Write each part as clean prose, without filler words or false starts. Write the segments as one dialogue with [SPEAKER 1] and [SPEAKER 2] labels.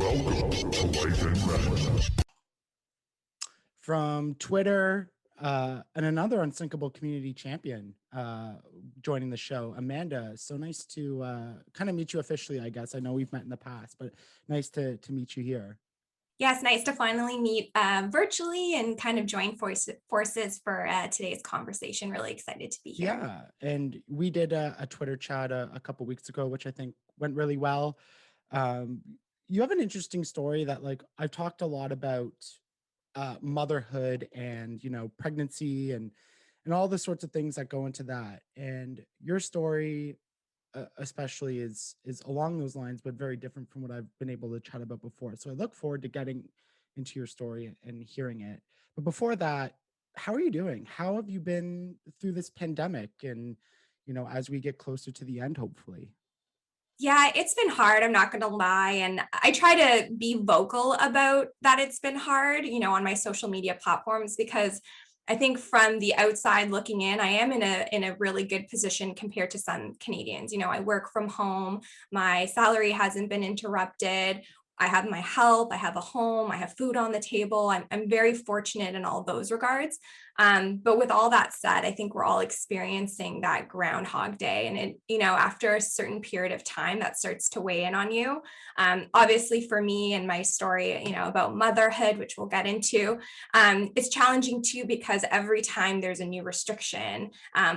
[SPEAKER 1] Welcome to Life in Red.
[SPEAKER 2] From Twitter, and another unsinkable community champion joining the show, Amanda. So nice to kind of meet you officially, I guess. I know we've met in the past, but nice to meet you here.
[SPEAKER 3] Yes, nice to finally meet virtually and kind of join forces for today's conversation. Really excited to be here.
[SPEAKER 2] Yeah, and we did a Twitter chat a couple weeks ago, which I think went really well. Um, you have an interesting story that, like, I've talked a lot about motherhood and pregnancy and all the sorts of things that go into that. And your story, especially, is along those lines, but very different from what I've been able to chat about before. So I look forward to getting into your story and hearing it. But before that, how are you doing? How have you been through this pandemic? And as we get closer to the end, hopefully.
[SPEAKER 3] Yeah, it's been hard. I'm not going to lie. And I try to be vocal about that it's been hard, on my social media platforms, because I think from the outside looking in, I am in a really good position compared to some Canadians. I work from home. My salary hasn't been interrupted. I have my health, I have a home, I have food on the table. I'm very fortunate in all those regards. But with all that said, I think we're all experiencing that Groundhog Day. And after a certain period of time, that starts to weigh in on you. Obviously, for me and my story, about motherhood, which we'll get into, it's challenging too, because every time there's a new restriction,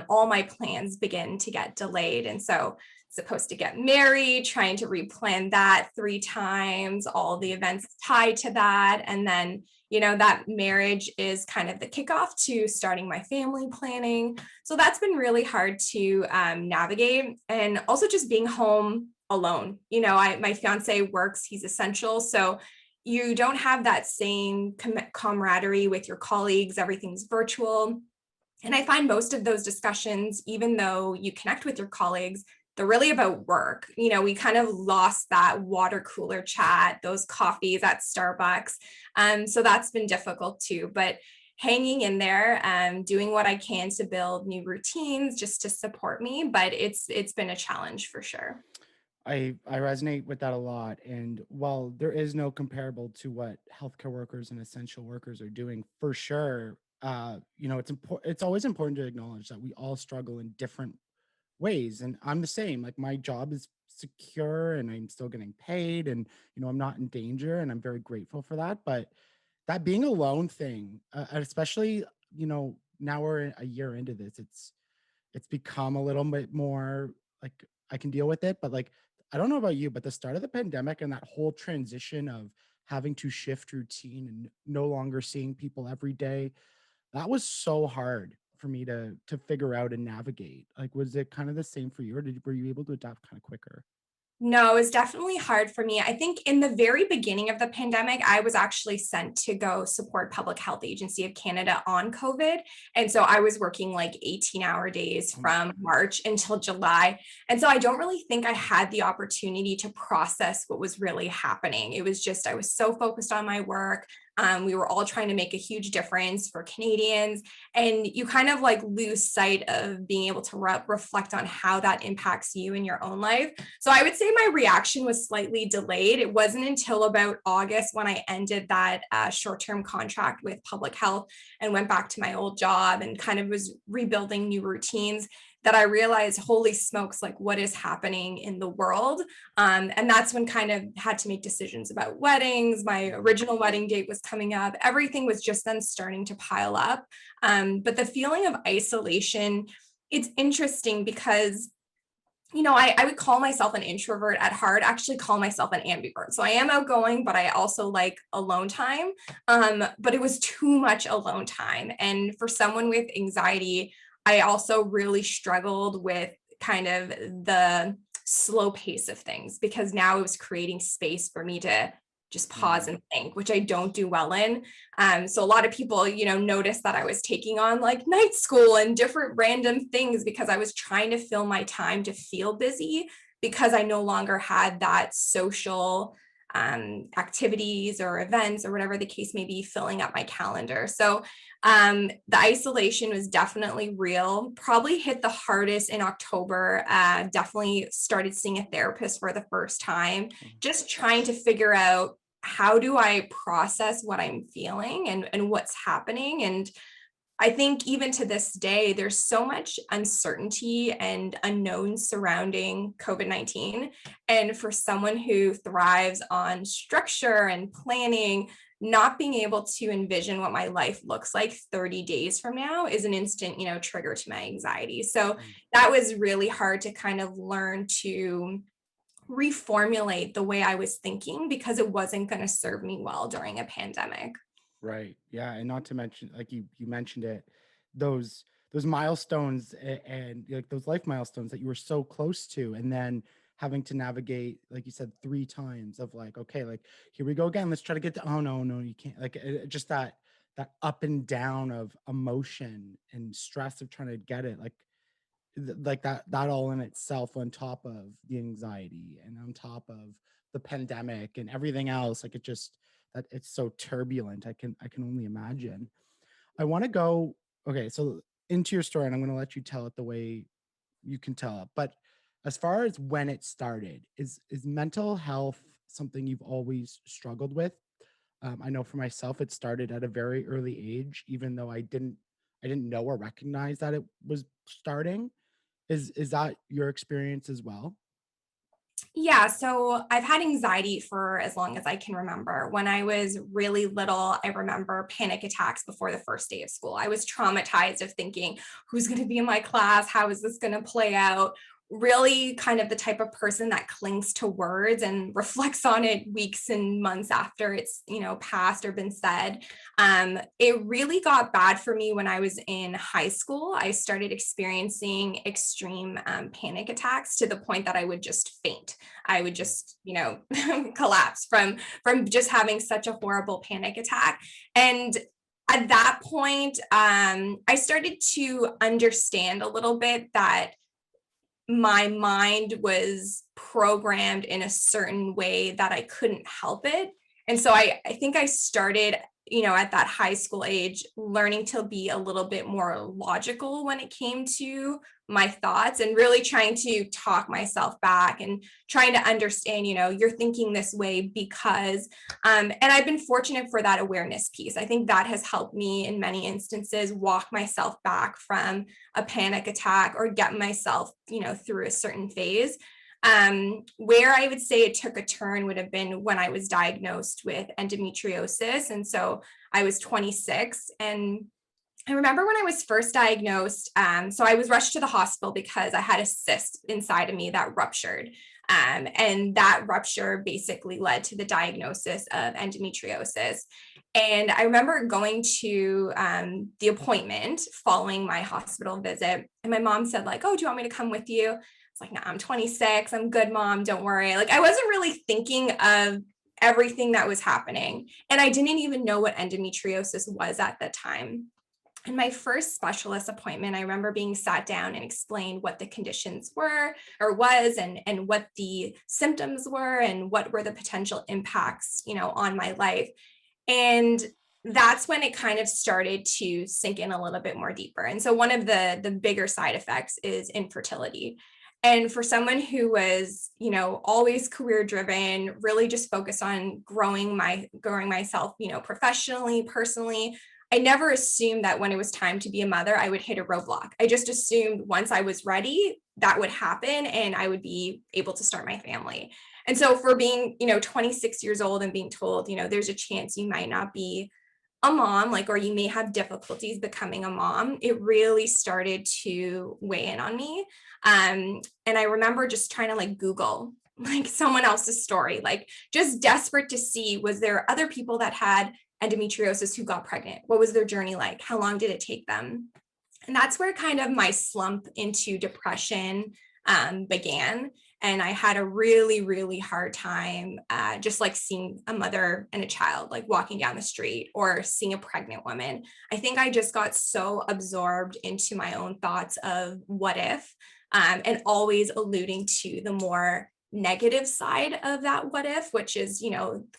[SPEAKER 3] all my plans begin to get delayed. And so supposed to get married, trying to replan that 3 times, all the events tied to that. And then, that marriage is kind of the kickoff to starting my family planning. So that's been really hard to navigate. And also just being home alone. My fiance works, he's essential. So you don't have that same camaraderie with your colleagues, everything's virtual. And I find most of those discussions, even though you connect with your colleagues, they're really about work. We kind of lost that water cooler chat, those coffees at Starbucks. So that's been difficult too, but hanging in there, doing what I can to build new routines just to support me. But it's been a challenge for sure.
[SPEAKER 2] I resonate with that a lot. And while there is no comparable to what healthcare workers and essential workers are doing, for sure, it's important. It's always important to acknowledge that we all struggle in different ways. And I'm the same. Like, my job is secure and I'm still getting paid, and I'm not in danger, and I'm very grateful for that. But that being alone thing, and especially, now we're a year into this, it's become a little bit more like I can deal with it. But, like, I don't know about you, but the start of the pandemic and that whole transition of having to shift routine and no longer seeing people every day, that was so hard for me to figure out and navigate. Like, was it kind of the same for you, or were you able to adapt kind of quicker?
[SPEAKER 3] No, it's definitely hard for me. I think in the very beginning of the pandemic, I was actually sent to go support Public Health Agency of Canada on COVID. And so I was working like 18-hour days
[SPEAKER 2] Oh my
[SPEAKER 3] from March until July. And so I don't really think I had the opportunity to process what was really happening. It was just, I was so focused on my work. We were all trying to make a huge difference for Canadians. And you kind of like lose sight of being able to reflect on how that impacts you in your own life. So I would say my reaction was slightly delayed. It wasn't until about August when I ended that short-term contract with public health and went back to my old job and kind of was rebuilding new routines that I realized, holy smokes, like, what is happening in the world? And that's when kind of had to make decisions about weddings. My original wedding date was coming up. Everything was just then starting to pile up. But the feeling of isolation, it's interesting because I would call myself an introvert at heart, actually call myself an ambivert. So I am outgoing, but I also like alone time. But it was too much alone time. And for someone with anxiety, I also really struggled with kind of the slow pace of things, because now it was creating space for me to just pause and think, which I don't do well in. So a lot of people, noticed that I was taking on like night school and different random things because I was trying to fill my time to feel busy, because I no longer had that social activities or events or whatever the case may be filling up my calendar. So the isolation was definitely real. Probably hit the hardest in October. Definitely started seeing a therapist for the first time, just trying to figure out how do I process what I'm feeling and what's happening. And I think even to this day, there's so much uncertainty and unknown surrounding COVID-19. And for someone who thrives on structure and planning, not being able to envision what my life looks like 30 days from now is an instant, trigger to my anxiety. So that was really hard to kind of learn to reformulate the way I was thinking because it wasn't going to serve me well during a pandemic.
[SPEAKER 2] Right. Yeah. And not to mention, like you mentioned it, those milestones and like those life milestones that you were so close to, and then having to navigate, like you said, 3 times of like, okay, like here we go again. Let's try to get to, oh no, you can't, like just that up and down of emotion and stress of trying to get it, like that all in itself, on top of the anxiety and on top of the pandemic and everything else, like it just, that it's so turbulent. I can only imagine. I want to go, okay, so into your story, and I'm going to let you tell it the way you can tell it. But as far as when it started, is mental health something you've always struggled with? I know for myself, it started at a very early age, even though I didn't know or recognize that it was starting. Is that your experience as well?
[SPEAKER 3] Yeah, so I've had anxiety for as long as I can remember. When I was really little, I remember panic attacks before the first day of school. I was traumatized of thinking, who's going to be in my class? How is this going to play out? Really kind of the type of person that clings to words and reflects on it weeks and months after it's, passed or been said. It really got bad for me when I was in high school. I started experiencing extreme panic attacks to the point that I would just faint. I would just, collapse from just having such a horrible panic attack. And at that point, I started to understand a little bit that my mind was programmed in a certain way that I couldn't help it. And so I think I started, at that high school age, learning to be a little bit more logical when it came to my thoughts and really trying to talk myself back and trying to understand, you're thinking this way because, and I've been fortunate for that awareness piece. I think that has helped me in many instances walk myself back from a panic attack or get myself, through a certain phase. Where I would say it took a turn would have been when I was diagnosed with endometriosis. And so I was 26. And I remember when I was first diagnosed, so I was rushed to the hospital because I had a cyst inside of me that ruptured. And that rupture basically led to the diagnosis of endometriosis. And I remember going to the appointment following my hospital visit. And my mom said, like, oh, do you want me to come with you? It's like, no, I'm 26. I'm good, mom. Don't worry. Like, I wasn't really thinking of everything that was happening. And I didn't even know what endometriosis was at the time. In my first specialist appointment, I remember being sat down and explained what the conditions were or was and what the symptoms were and what were the potential impacts, on my life. And that's when it kind of started to sink in a little bit more deeper. And so one of the bigger side effects is infertility. And for someone who was, always career driven, really just focused on growing myself, professionally, personally, I never assumed that when it was time to be a mother, I would hit a roadblock. I just assumed once I was ready, that would happen and I would be able to start my family. And so for being, 26 years old and being told, there's a chance you might not be a mom, like, or you may have difficulties becoming a mom, it really started to weigh in on me. And I remember just trying to like Google like someone else's story, like just desperate to see, was there other people that had endometriosis who got pregnant? What was their journey like? How long did it take them? And that's where kind of my slump into depression began. And I had a really, really hard time just like seeing a mother and a child like walking down the street or seeing a pregnant woman. I think I just got so absorbed into my own thoughts of what if, and always alluding to the more negative side of that what if, which is,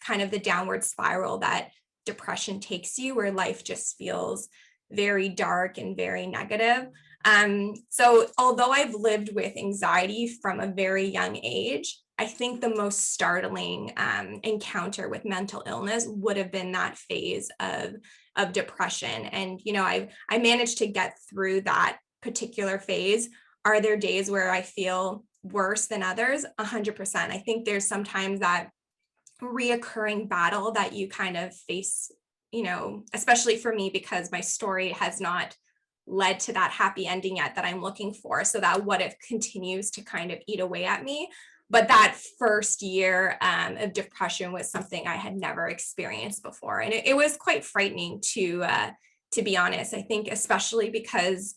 [SPEAKER 3] kind of the downward spiral that depression takes you, where life just feels very dark and very negative. So although I've lived with anxiety from a very young age, I think the most startling encounter with mental illness would have been that phase of depression. And, I managed to get through that particular phase. Are there days where I feel worse than others? 100%. I think there's sometimes that reoccurring battle that you kind of face, especially for me, because my story has not led to that happy ending yet that I'm looking for. So that what if continues to kind of eat away at me. But that first year of depression was something I had never experienced before. And it was quite frightening to be honest. I think especially because,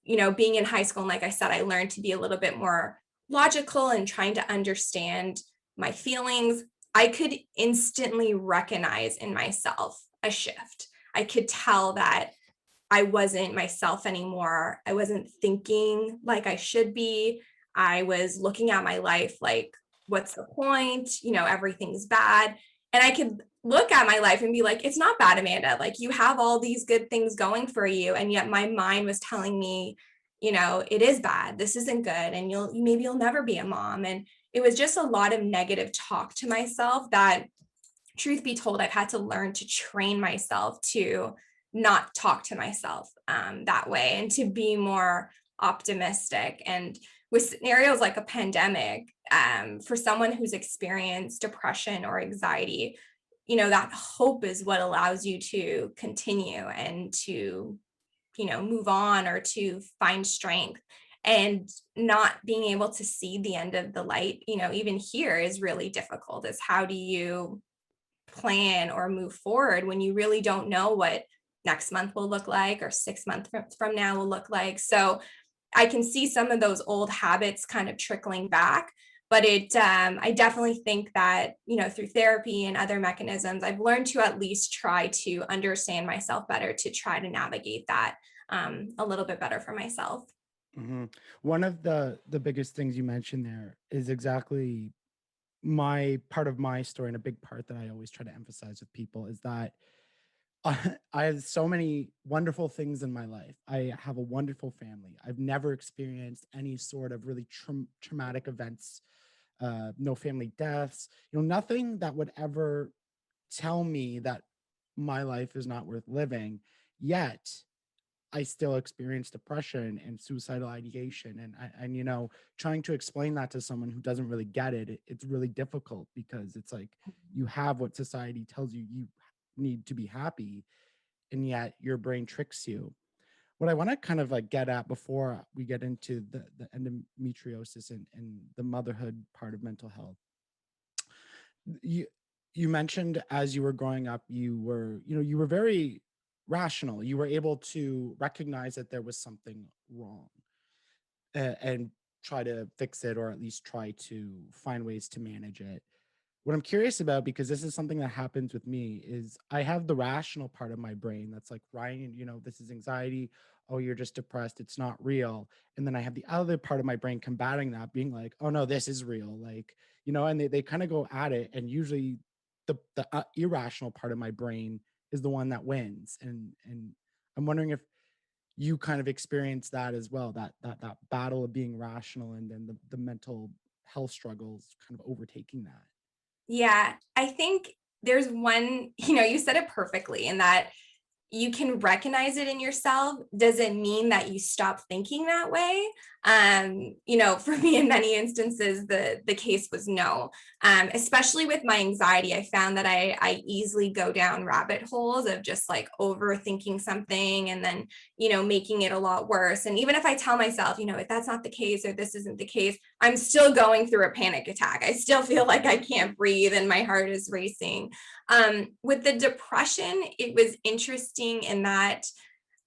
[SPEAKER 3] being in high school, and like I said, I learned to be a little bit more logical and trying to understand my feelings. I could instantly recognize in myself a shift. I could tell that I wasn't myself anymore. I wasn't thinking like I should be. I was looking at my life like, what's the point? Everything's bad. And I could look at my life and be like, it's not bad, Amanda. Like, you have all these good things going for you. And yet my mind was telling me, it is bad. This isn't good. And maybe you'll never be a mom. And it was just a lot of negative talk to myself that, truth be told, I've had to learn to train myself to not talk to myself that way, and to be more optimistic. And with scenarios like a pandemic, for someone who's experienced depression or anxiety, that hope is what allows you to continue and to, move on, or to find strength. And not being able to see the end of the light, even here, is really difficult. Is how do you plan or move forward when you really don't know what next month will look like, or 6 months from now will look like? So I can see some of those old habits kind of trickling back, but I definitely think that, through therapy and other mechanisms, I've learned to at least try to understand myself better, to try to navigate that a little bit better for myself.
[SPEAKER 2] Mhm. One of the biggest things you mentioned there is exactly my part of my story, and a big part that I always try to emphasize with people is that I have so many wonderful things in my life. I have a wonderful family. I've never experienced any sort of really traumatic events, no family deaths, nothing that would ever tell me that my life is not worth living. Yet I still experience depression and suicidal ideation. And trying to explain that to someone who doesn't really get it, it's really difficult, because it's like you have what society tells you need to be happy, and yet your brain tricks you. What I want to kind of like get at before we get into the endometriosis and the motherhood part of mental health, you you mentioned as you were growing up, you were very rational. You were able to recognize that there was something wrong, and try to fix it, or at least try to find ways to manage it. What I'm curious about, because this is something that happens with me, is I have the rational part of my brain that's like, Ryan, this is anxiety. Oh, you're just depressed. It's not real. And then I have the other part of my brain combating that, being like, oh no, this is real. Like, and they kind of go at it. And usually the irrational part of my brain is the one that wins. And I'm wondering if you kind of experience that as well, that battle of being rational, and then the mental health struggles kind of overtaking that.
[SPEAKER 3] Yeah, I think there's one, you said it perfectly, in that you can recognize it in yourself. Does it mean that you stop thinking that way? For me, in many instances, the case was no. Especially with my anxiety, I found that I easily go down rabbit holes of just like overthinking something, and then, making it a lot worse. And even if I tell myself, if that's not the case, or this isn't the case, I'm still going through a panic attack. I still feel like I can't breathe and my heart is racing. With the depression, it was interesting in that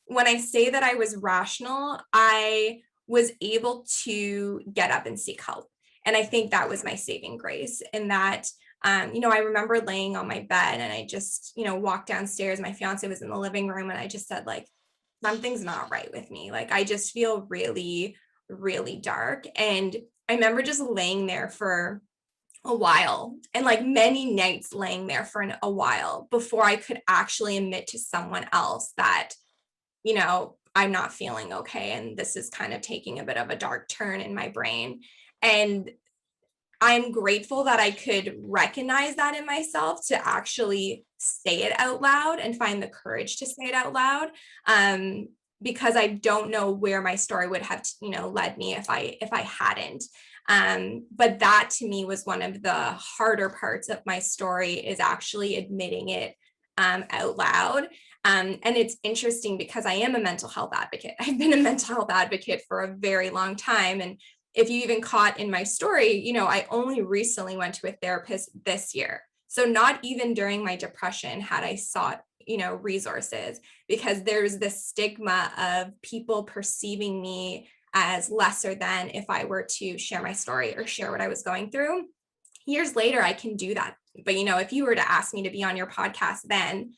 [SPEAKER 3] when I say that I was rational, I was able to get up and seek help. And I think that was my saving grace, in that, I remember laying on my bed, and I just, walked downstairs. My fiance was in the living room, and I just said, like, something's not right with me. Like, I just feel really, really dark. And I remember just laying there for a while, and like many nights laying there for a while before I could actually admit to someone else that, I'm not feeling okay. And this is kind of taking a bit of a dark turn in my brain. And I'm grateful that I could recognize that in myself to actually say it out loud and find the courage to say it out loud. Um, because I don't know where my story would have, led me if I hadn't. But that to me was one of the harder parts of my story, is actually admitting it out loud. And it's interesting because I am a mental health advocate. I've been a mental health advocate for a very long time. And if you even caught in my story, I only recently went to a therapist this year. So not even during my depression had I sought, resources, because there's this stigma of people perceiving me as lesser than if I were to share my story or share what I was going through. Years later, I can do that. But, if you were to ask me to be on your podcast then,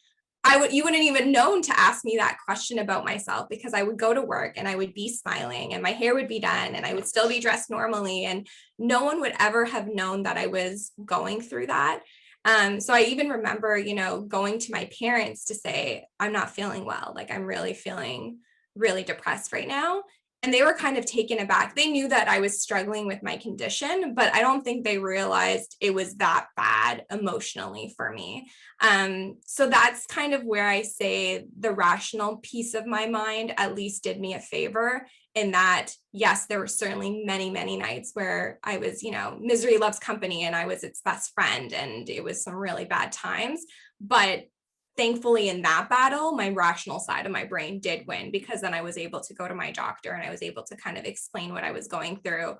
[SPEAKER 3] you wouldn't even known to ask me that question about myself, because I would go to work and I would be smiling and my hair would be done and I would still be dressed normally. And no one would ever have known that I was going through that. So I even remember, going to my parents to say, I'm not feeling well. Like, I'm really feeling really depressed right now. And they were kind of taken aback. They knew that I was struggling with my condition, but I don't think they realized it was that bad emotionally for me. So that's kind of where I say the rational piece of my mind at least did me a favor, in that, yes, there were certainly many, many nights where I was, misery loves company and I was its best friend, and it was some really bad times. But thankfully in that battle, my rational side of my brain did win, because then I was able to go to my doctor and I was able to kind of explain what I was going through.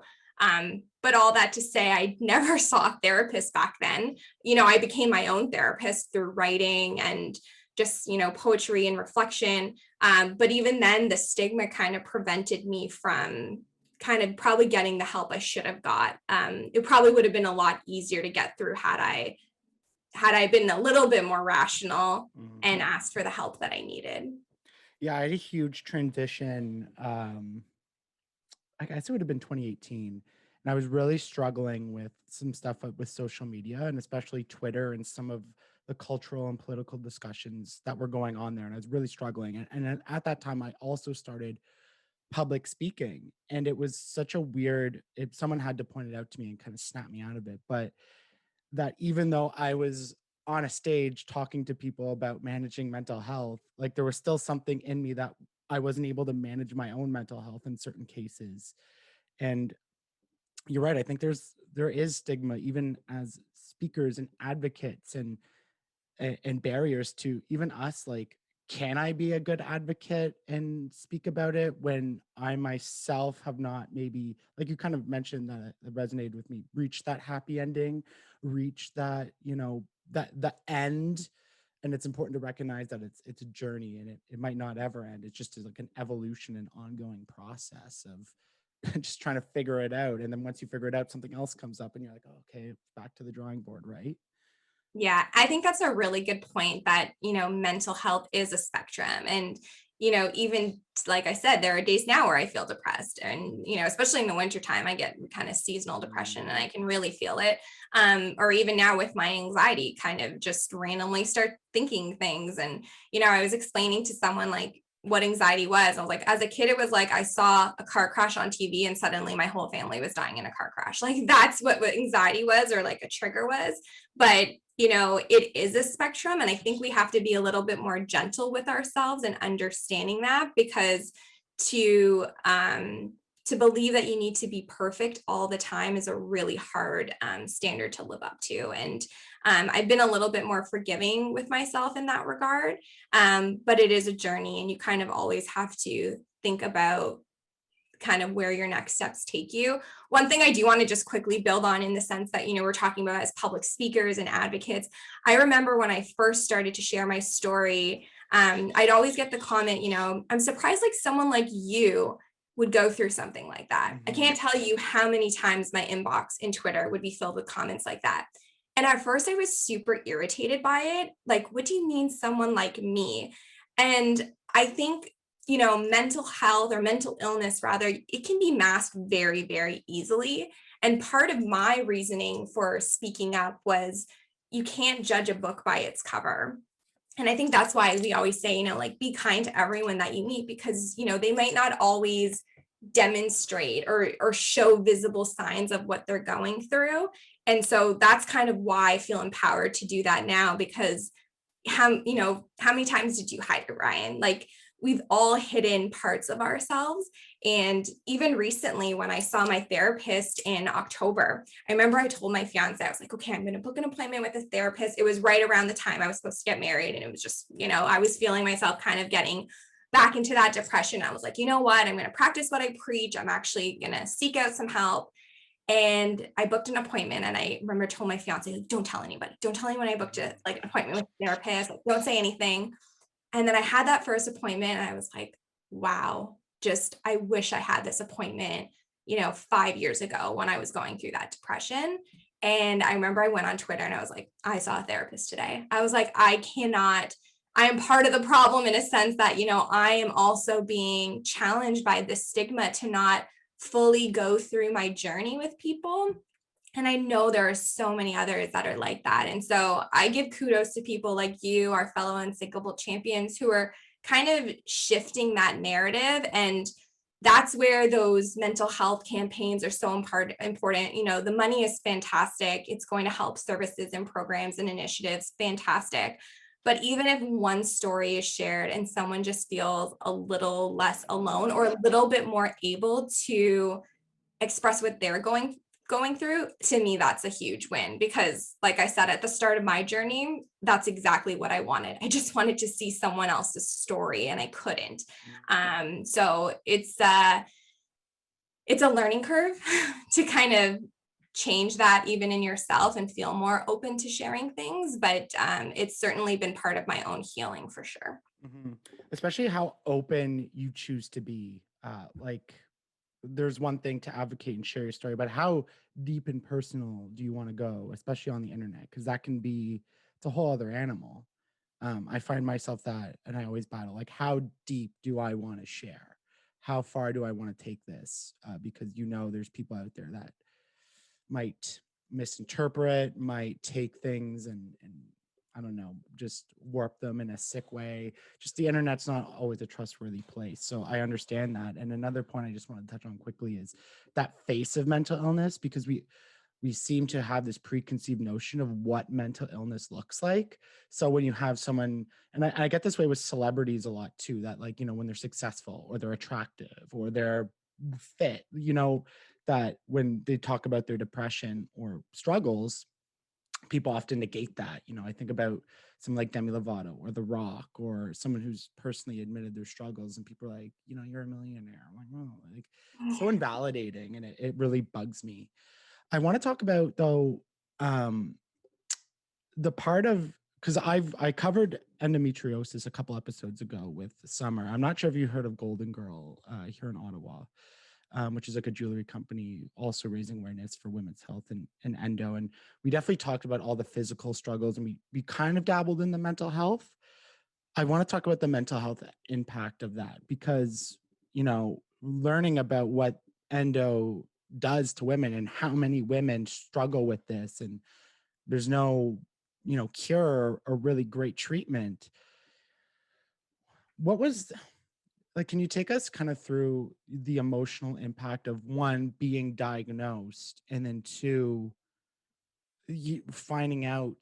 [SPEAKER 3] But all that to say, I never saw a therapist back then. I became my own therapist through writing and just, poetry and reflection. But even then, the stigma kind of prevented me from kind of probably getting the help I should have got. It probably would have been a lot easier to get through had I been a little bit more rational and asked for the help that I needed.
[SPEAKER 2] Yeah, I had a huge transition. I guess it would have been 2018. And I was really struggling with some stuff with social media, and especially Twitter and some of the cultural and political discussions that were going on there. And I was really struggling. And at that time, I also started public speaking. And it was such a weird, someone had to point it out to me and kind of snap me out of it. But that even though I was on a stage talking to people about managing mental health, like there was still something in me that I wasn't able to manage my own mental health in certain cases. And you're right. I think there is stigma even as speakers and advocates, and barriers to even us. Like, can I be a good advocate and speak about it when I myself have not, maybe, like you kind of mentioned that resonated with me, reach that happy ending, reach that, that the end. And it's important to recognize that it's a journey, and it might not ever end. It's just like an evolution and ongoing process of just trying to figure it out. And then once you figure it out, something else comes up and you're like, oh, okay, back to the drawing board, right?
[SPEAKER 3] Yeah, I think that's a really good point, that, mental health is a spectrum. And, even like I said, there are days now where I feel depressed, and, especially in the wintertime, I get kind of seasonal depression and I can really feel it. Or even now with my anxiety, kind of just randomly start thinking things. And, I was explaining to someone like what anxiety was. I was like, as a kid, it was like I saw a car crash on TV and suddenly my whole family was dying in a car crash. Like, that's what anxiety was, or like a trigger was. But it is a spectrum. And I think we have to be a little bit more gentle with ourselves and understanding that, because to believe that you need to be perfect all the time is a really hard standard to live up to. And I've been a little bit more forgiving with myself in that regard. But it is a journey, and you kind of always have to think about kind of where your next steps take you. One thing I do want to just quickly build on, in the sense that, we're talking about as public speakers and advocates. I remember when I first started to share my story, I'd always get the comment, I'm surprised like someone like you would go through something like that. I can't tell you how many times my inbox in Twitter would be filled with comments like that. And at first I was super irritated by it. Like, what do you mean someone like me? And I think, mental health or mental illness, rather, it can be masked very, very easily. And part of my reasoning for speaking up was you can't judge a book by its cover. And I think that's why we always say, like, be kind to everyone that you meet, because, they might not always demonstrate or show visible signs of what they're going through. And so that's kind of why I feel empowered to do that now, because how many times did you hide it, Ryan? Like, we've all hidden parts of ourselves. And even recently, when I saw my therapist in October, I remember I told my fiance, I was like, okay, I'm going to book an appointment with a therapist. It was right around the time I was supposed to get married. And it was just, I was feeling myself kind of getting back into that depression. I was like, you know what? I'm going to practice what I preach. I'm actually going to seek out some help. And I booked an appointment, and I remember told my fiance, like, don't tell anybody. Don't tell anyone I booked an appointment with a therapist. Like, don't say anything. And then I had that first appointment, and I was like, wow, I wish I had this appointment, 5 years ago when I was going through that depression. And I remember I went on Twitter and I was like, I saw a therapist today. I was like, I am part of the problem, in a sense that, I am also being challenged by this stigma to not fully go through my journey with people. And I know there are so many others that are like that. And so I give kudos to people like you, our fellow Unsinkable champions, who are kind of shifting that narrative. And that's where those mental health campaigns are so important. The money is fantastic. It's going to help services and programs and initiatives, fantastic. But even if one story is shared and someone just feels a little less alone, or a little bit more able to express what they're going through, to me, that's a huge win. Because, like I said, at the start of my journey, that's exactly what I wanted. I just wanted to see someone else's story, and I couldn't. So it's a learning curve to kind of change that even in yourself and feel more open to sharing things. But it's certainly been part of my own healing, for sure.
[SPEAKER 2] Mm-hmm. Especially how open you choose to be. There's one thing to advocate and share your story, but how deep and personal do you want to go, especially on the internet? Because it's a whole other animal. I find myself that, and I always battle, like, how deep do I want to share? How far do I want to take this? Because there's people out there that might misinterpret, might take things and I don't know, just warp them in a sick way. Just the internet's not always a trustworthy place. So I understand that. And another point I just want to touch on quickly is that face of mental illness, because we seem to have this preconceived notion of what mental illness looks like. So when you have someone, and I get this way with celebrities a lot too, that, like, when they're successful or they're attractive or they're fit, that when they talk about their depression or struggles, people often negate that. I think about someone like Demi Lovato or The Rock, or someone who's personally admitted their struggles, and people are like, you're a millionaire. I'm like, oh, like, so invalidating, and it really bugs me. I want to talk about, though, the part of, because I covered endometriosis a couple episodes ago with Summer. I'm not sure if you heard of Golden Girl here in Ottawa, which is like a jewelry company also raising awareness for women's health and endo. And we definitely talked about all the physical struggles, and we kind of dabbled in the mental health. I want to talk about the mental health impact of that, because, learning about what endo does to women and how many women struggle with this, and there's no, cure or really great treatment. What was, like, can you take us kind of through the emotional impact of, one, being diagnosed, and then two, finding out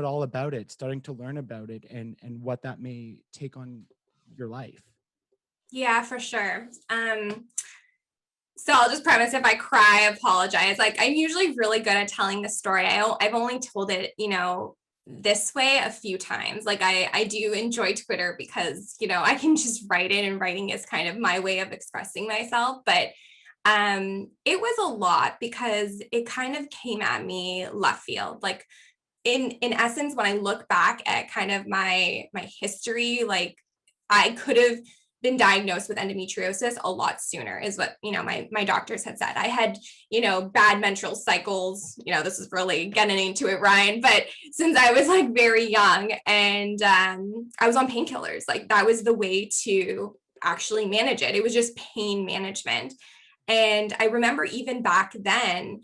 [SPEAKER 2] all about it, starting to learn about it, and what that may take on your life?
[SPEAKER 3] Yeah, for sure. So I'll just preface, if I cry, I apologize. Like, I'm usually really good at telling the story. I've only told it, this way a few times. Like, I do enjoy Twitter because, I can just write it, and writing is kind of my way of expressing myself. But it was a lot, because it kind of came at me left field. Like, in essence, when I look back at kind of my history, like, I could have been diagnosed with endometriosis a lot sooner, is what, my doctors had said. I had, bad menstrual cycles, this is really getting into it, Ryan, but since I was like very young, and I was on painkillers, like that was the way to actually manage it. It was just pain management. And I remember even back then,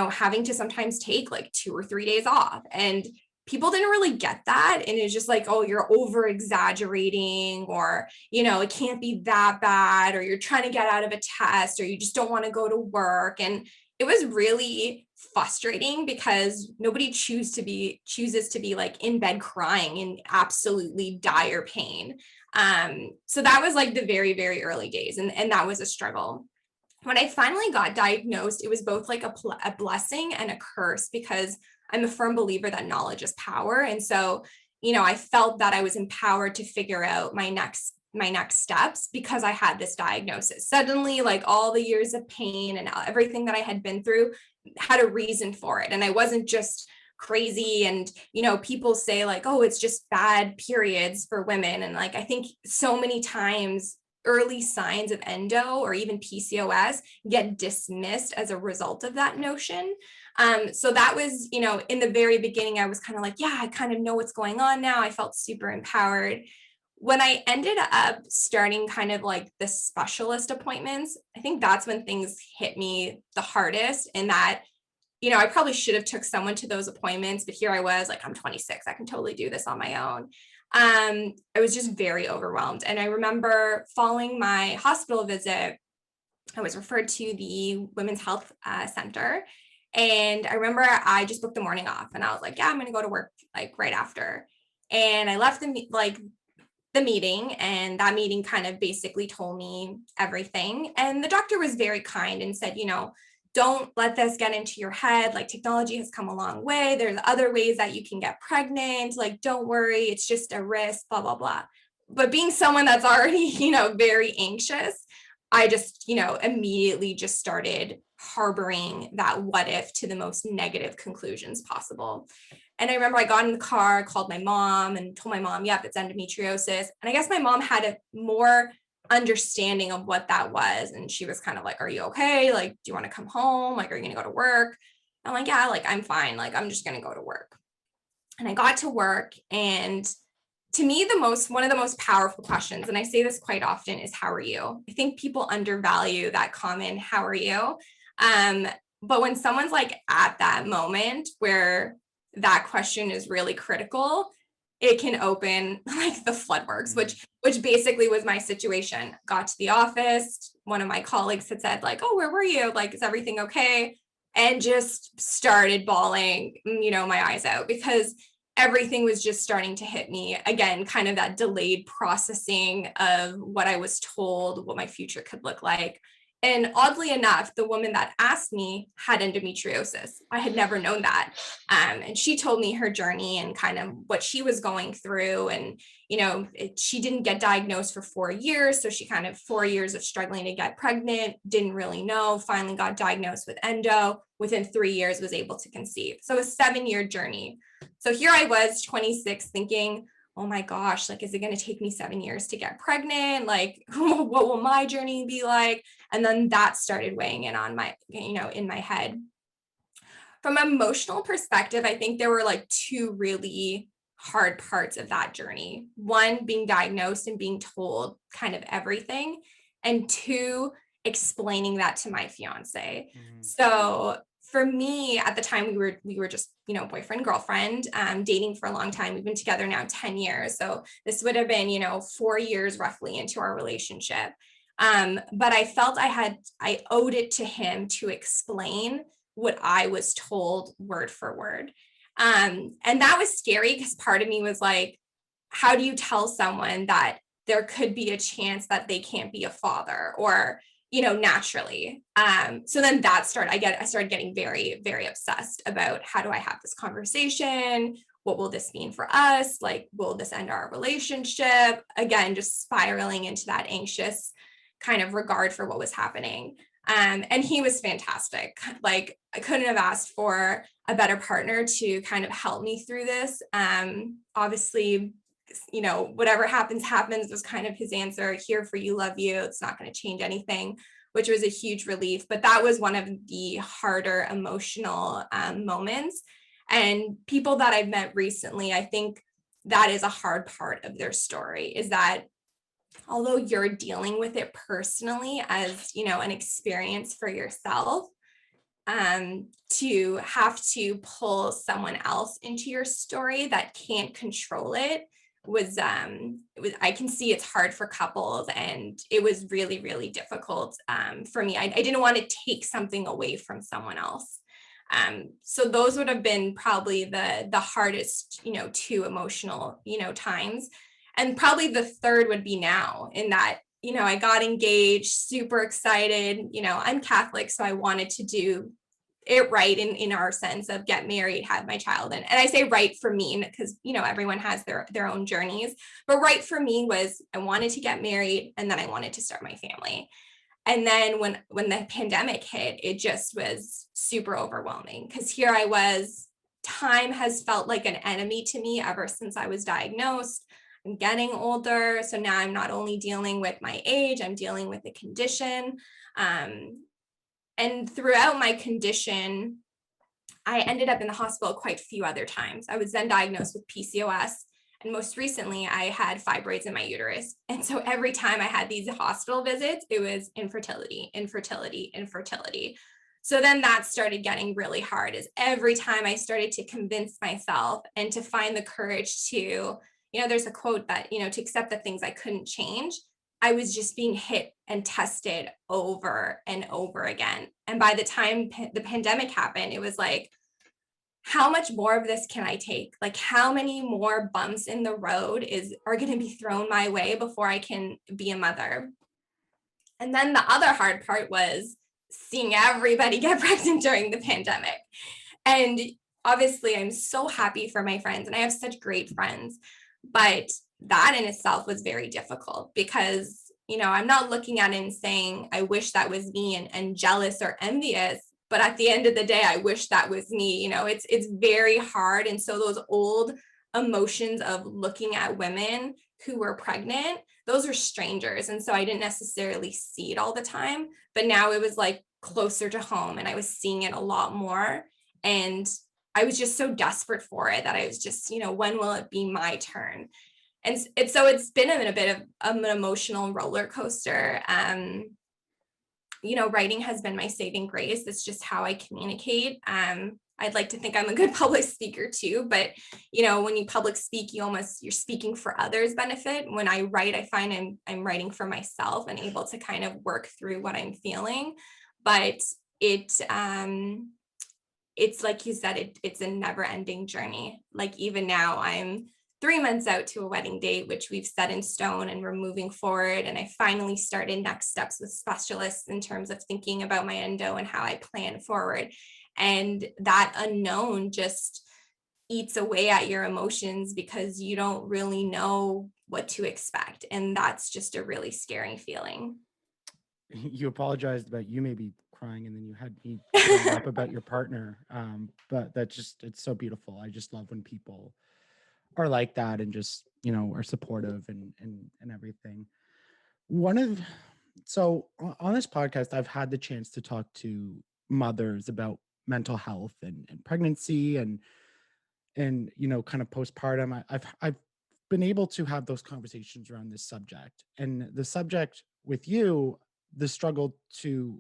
[SPEAKER 3] having to sometimes take like 2 or 3 days off, and people didn't really get that. And it's just like, oh, you're over exaggerating, or, it can't be that bad, or you're trying to get out of a test, or you just don't want to go to work. And it was really frustrating because nobody chooses to be like in bed crying in absolutely dire pain. So that was like the very, very early days. And that was a struggle. When I finally got diagnosed, it was both like a blessing and a curse, because I'm a firm believer that knowledge is power. And so, I felt that I was empowered to figure out my next steps because I had this diagnosis. Suddenly, like all the years of pain and everything that I had been through had a reason for it. And I wasn't just crazy. And, people say like, oh, it's just bad periods for women. And like, I think so many times early signs of endo or even PCOS get dismissed as a result of that notion. So that was, in the very beginning, I was kind of like, yeah, I kind of know what's going on now. I felt super empowered. When I ended up starting kind of like the specialist appointments, I think that's when things hit me the hardest, in that, I probably should have took someone to those appointments, but here I was like, I'm 26, I can totally do this on my own. I was just very overwhelmed. And I remember following my hospital visit, I was referred to the Women's Health Center. And I remember I just booked the morning off, and I was like, yeah, I'm going to go to work like right after. And I left the meeting, and that meeting kind of basically told me everything. And the doctor was very kind and said, don't let this get into your head. Like, technology has come a long way. There's other ways that you can get pregnant. Like, don't worry. It's just a risk, blah, blah, blah. But being someone that's already, very anxious, I just, immediately just started harboring that what if to the most negative conclusions possible. And I remember I got in the car, called my mom and told my mom, yep, it's endometriosis. And I guess my mom had a more understanding of what that was. And she was kind of like, are you okay? Like, do you want to come home? Like, are you going to go to work? I'm like, yeah, like, I'm fine. Like, I'm just going to go to work. And I got to work, and to me, one of the most powerful questions, and I say this quite often, is how are you? I think people undervalue that common how are you? But when someone's like at that moment where that question is really critical, it can open like the floodworks, which basically was my situation. Got to the office, one of my colleagues had said like, oh, where were you? Like, is everything okay? And just started bawling, my eyes out, because everything was just starting to hit me again, kind of that delayed processing of what I was told, what my future could look like. And oddly enough, the woman that asked me had endometriosis. I had never known that. And she told me her journey and kind of what she was going through. And, she didn't get diagnosed for 4 years. So she kind of 4 years of struggling to get pregnant, didn't really know, finally got diagnosed with endo. Within 3 years, was able to conceive. So a 7-year journey. So here I was, 26, thinking, oh my gosh, like, is it going to take me 7 years to get pregnant? Like, what will my journey be like? And then that started weighing in on my, in my head. From an emotional perspective, I think there were like 2 really hard parts of that journey. 1, being diagnosed and being told kind of everything. And 2, explaining that to my fiance. So for me, at the time, we were just, boyfriend, girlfriend, dating for a long time. We've been together now 10 years. So this would have been, 4 years roughly into our relationship. But I felt I owed it to him to explain what I was told word for word. And that was scary, because part of me was like, how do you tell someone that there could be a chance that they can't be a father, or, naturally. So then that started, I started getting very, very obsessed about, how do I have this conversation? What will this mean for us? Like, will this end our relationship? Again, just spiraling into that anxious kind of regard for what was happening. And he was fantastic. Like, I couldn't have asked for a better partner to kind of help me through this. Obviously, whatever happens, happens was kind of his answer. Here for you, love you. It's not going to change anything, which was a huge relief. But that was one of the harder emotional moments. And people that I've met recently, I think that is a hard part of their story, is that although you're dealing with it personally as, an experience for yourself, to have to pull someone else into your story that can't control it was I can see it's hard for couples, and it was really, really difficult for me. I didn't want to take something away from someone else. So those would have been probably the hardest, two emotional, times. And probably the third would be now, in that, I got engaged, super excited. I'm Catholic, so I wanted to do it right in our sense of get married, have my child. And I say right for me because, everyone has their own journeys. But right for me was I wanted to get married, and then I wanted to start my family. And then when the pandemic hit, it just was super overwhelming, because here I was, time has felt like an enemy to me ever since I was diagnosed. I'm getting older. So now I'm not only dealing with my age, I'm dealing with the condition. And throughout my condition, I ended up in the hospital quite a few other times. I was then diagnosed with PCOS. And most recently, I had fibroids in my uterus. And so every time I had these hospital visits, it was infertility, infertility, infertility. So then that started getting really hard, is every time I started to convince myself and to find the courage to, there's a quote that, to accept the things I couldn't change. I was just being hit and tested over and over again. And by the time the pandemic happened, it was like, how much more of this can I take? Like, how many more bumps in the road are going to be thrown my way before I can be a mother? And then the other hard part was seeing everybody get pregnant during the pandemic. And obviously, I'm so happy for my friends, and I have such great friends. But that in itself was very difficult, because, I'm not looking at it and saying, I wish that was me, and jealous or envious. But at the end of the day, I wish that was me. It's very hard. And so those old emotions of looking at women who were pregnant, those are strangers. And so I didn't necessarily see it all the time, but now it was like closer to home, and I was seeing it a lot more. And I was just so desperate for it that I was just, when will it be my turn? And so it's been a bit of an emotional roller coaster. Writing has been my saving grace. It's just how I communicate. I'd like to think I'm a good public speaker too, but when you public speak, you're speaking for others' benefit. When I write, I find I'm writing for myself and able to kind of work through what I'm feeling. But it's like you said, it's a never-ending journey. Like even now, I'm 3 months out to a wedding date, which we've set in stone, and we're moving forward. And I finally started next steps with specialists in terms of thinking about my endo and how I plan forward. And that unknown just eats away at your emotions, because you don't really know what to expect. And that's just a really scary feeling.
[SPEAKER 2] You apologized about you maybe crying, and then you had me tearing up about your partner. But it's so beautiful. I just love when people are like that, and just, are supportive and everything. So on this podcast, I've had the chance to talk to mothers about mental health and pregnancy and kind of postpartum. I've been able to have those conversations around this subject, and the subject with you, the struggle to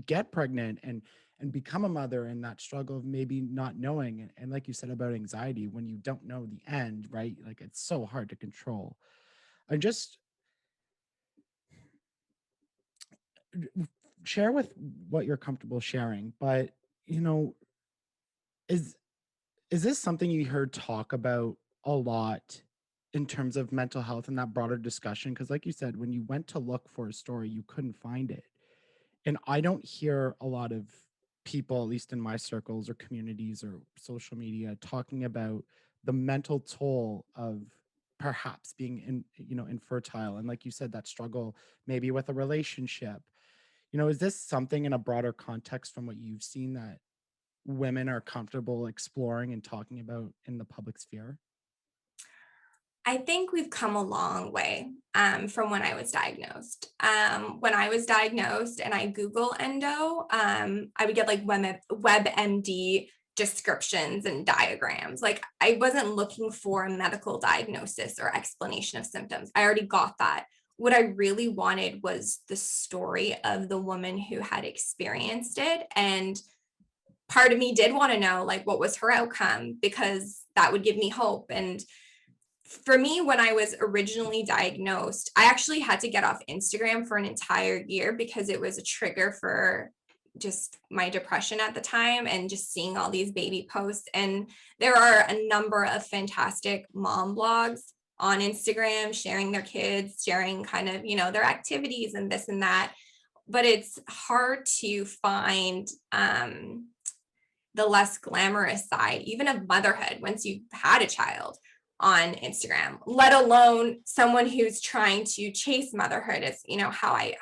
[SPEAKER 2] get pregnant and become a mother, and that struggle of maybe not knowing, and like you said about anxiety, when you don't know the end, right? Like, it's so hard to control. I just share with what you're comfortable sharing, but you know is is this something you heard talk about a lot in terms of mental health and that broader discussion? Because like you said, when you went to look for a story, you couldn't find it. And I don't hear a lot of people, at least in my circles or communities or social media, talking about the mental toll of perhaps being infertile. And like you said, that struggle maybe with a relationship. Is this something in a broader context from what you've seen that women are comfortable exploring and talking about in the public sphere?
[SPEAKER 3] I think we've come a long way from when I was diagnosed. When I was diagnosed and I Google endo, I would get like WebMD descriptions and diagrams. Like I wasn't looking for a medical diagnosis or explanation of symptoms. I already got that. What I really wanted was the story of the woman who had experienced it. And part of me did want to know like what was her outcome, because that would give me hope. And for me, when I was originally diagnosed, I actually had to get off Instagram for an entire year because it was a trigger for just my depression at the time and just seeing all these baby posts. And there are a number of fantastic mom blogs on Instagram sharing their kids, sharing kind of, their activities and this and that. But it's hard to find the less glamorous side, even of motherhood, once you've had a child on Instagram, let alone someone who's trying to chase motherhood, is, how I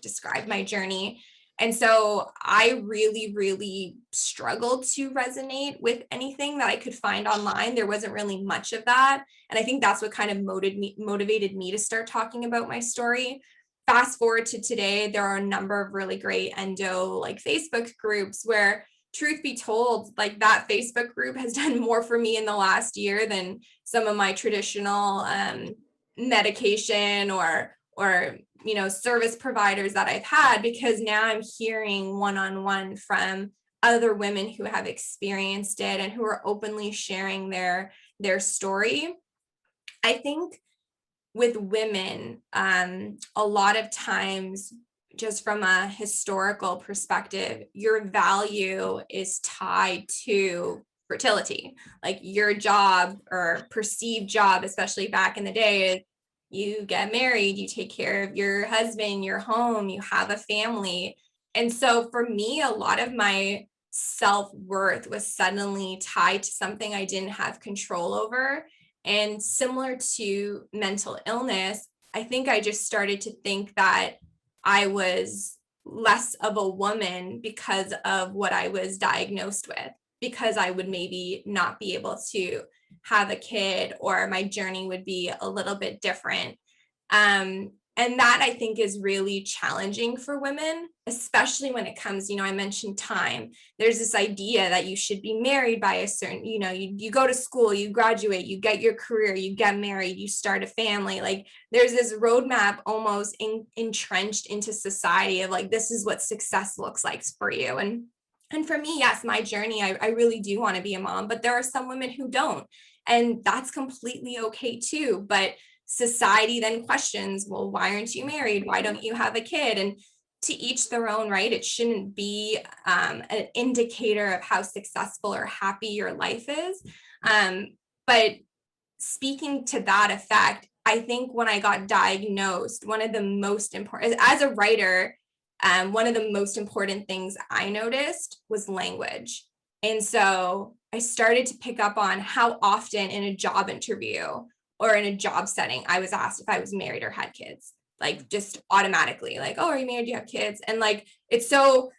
[SPEAKER 3] described my journey. And so I really, really struggled to resonate with anything that I could find online. There wasn't really much of that. And I think that's what kind of motivated me to start talking about my story. Fast forward to today, there are a number of really great endo like Facebook groups where, truth be told, like that Facebook group has done more for me in the last year than some of my traditional medication or service providers that I've had, because now I'm hearing one-on-one from other women who have experienced it and who are openly sharing their story. I think with women, a lot of times, just from a historical perspective, your value is tied to fertility. Like your job or perceived job, especially back in the day, is you get married, you take care of your husband, your home, you have a family. And so for me, a lot of my self-worth was suddenly tied to something I didn't have control over. And similar to mental illness, I think I just started to think that I was less of a woman because of what I was diagnosed with, because I would maybe not be able to have a kid, or my journey would be a little bit different. And that I think is really challenging for women, especially when it comes, I mentioned time. There's this idea that you should be married by a certain, you go to school, you graduate, you get your career, you get married, you start a family. Like there's this roadmap almost entrenched into society of like, this is what success looks like for you. And for me, yes, my journey, I really do want to be a mom, but there are some women who don't. And that's completely okay too. But society then questions, well, why aren't you married? Why don't you have a kid? And to each their own, right? It shouldn't be an indicator of how successful or happy your life is. But speaking to that effect, I think when I got diagnosed, one of the most important, as a writer, one of the most important things I noticed was language. And so I started to pick up on how often in a job interview or in a job setting, I was asked if I was married or had kids, like just automatically, like, oh, are you married? Do you have kids? And like, it's so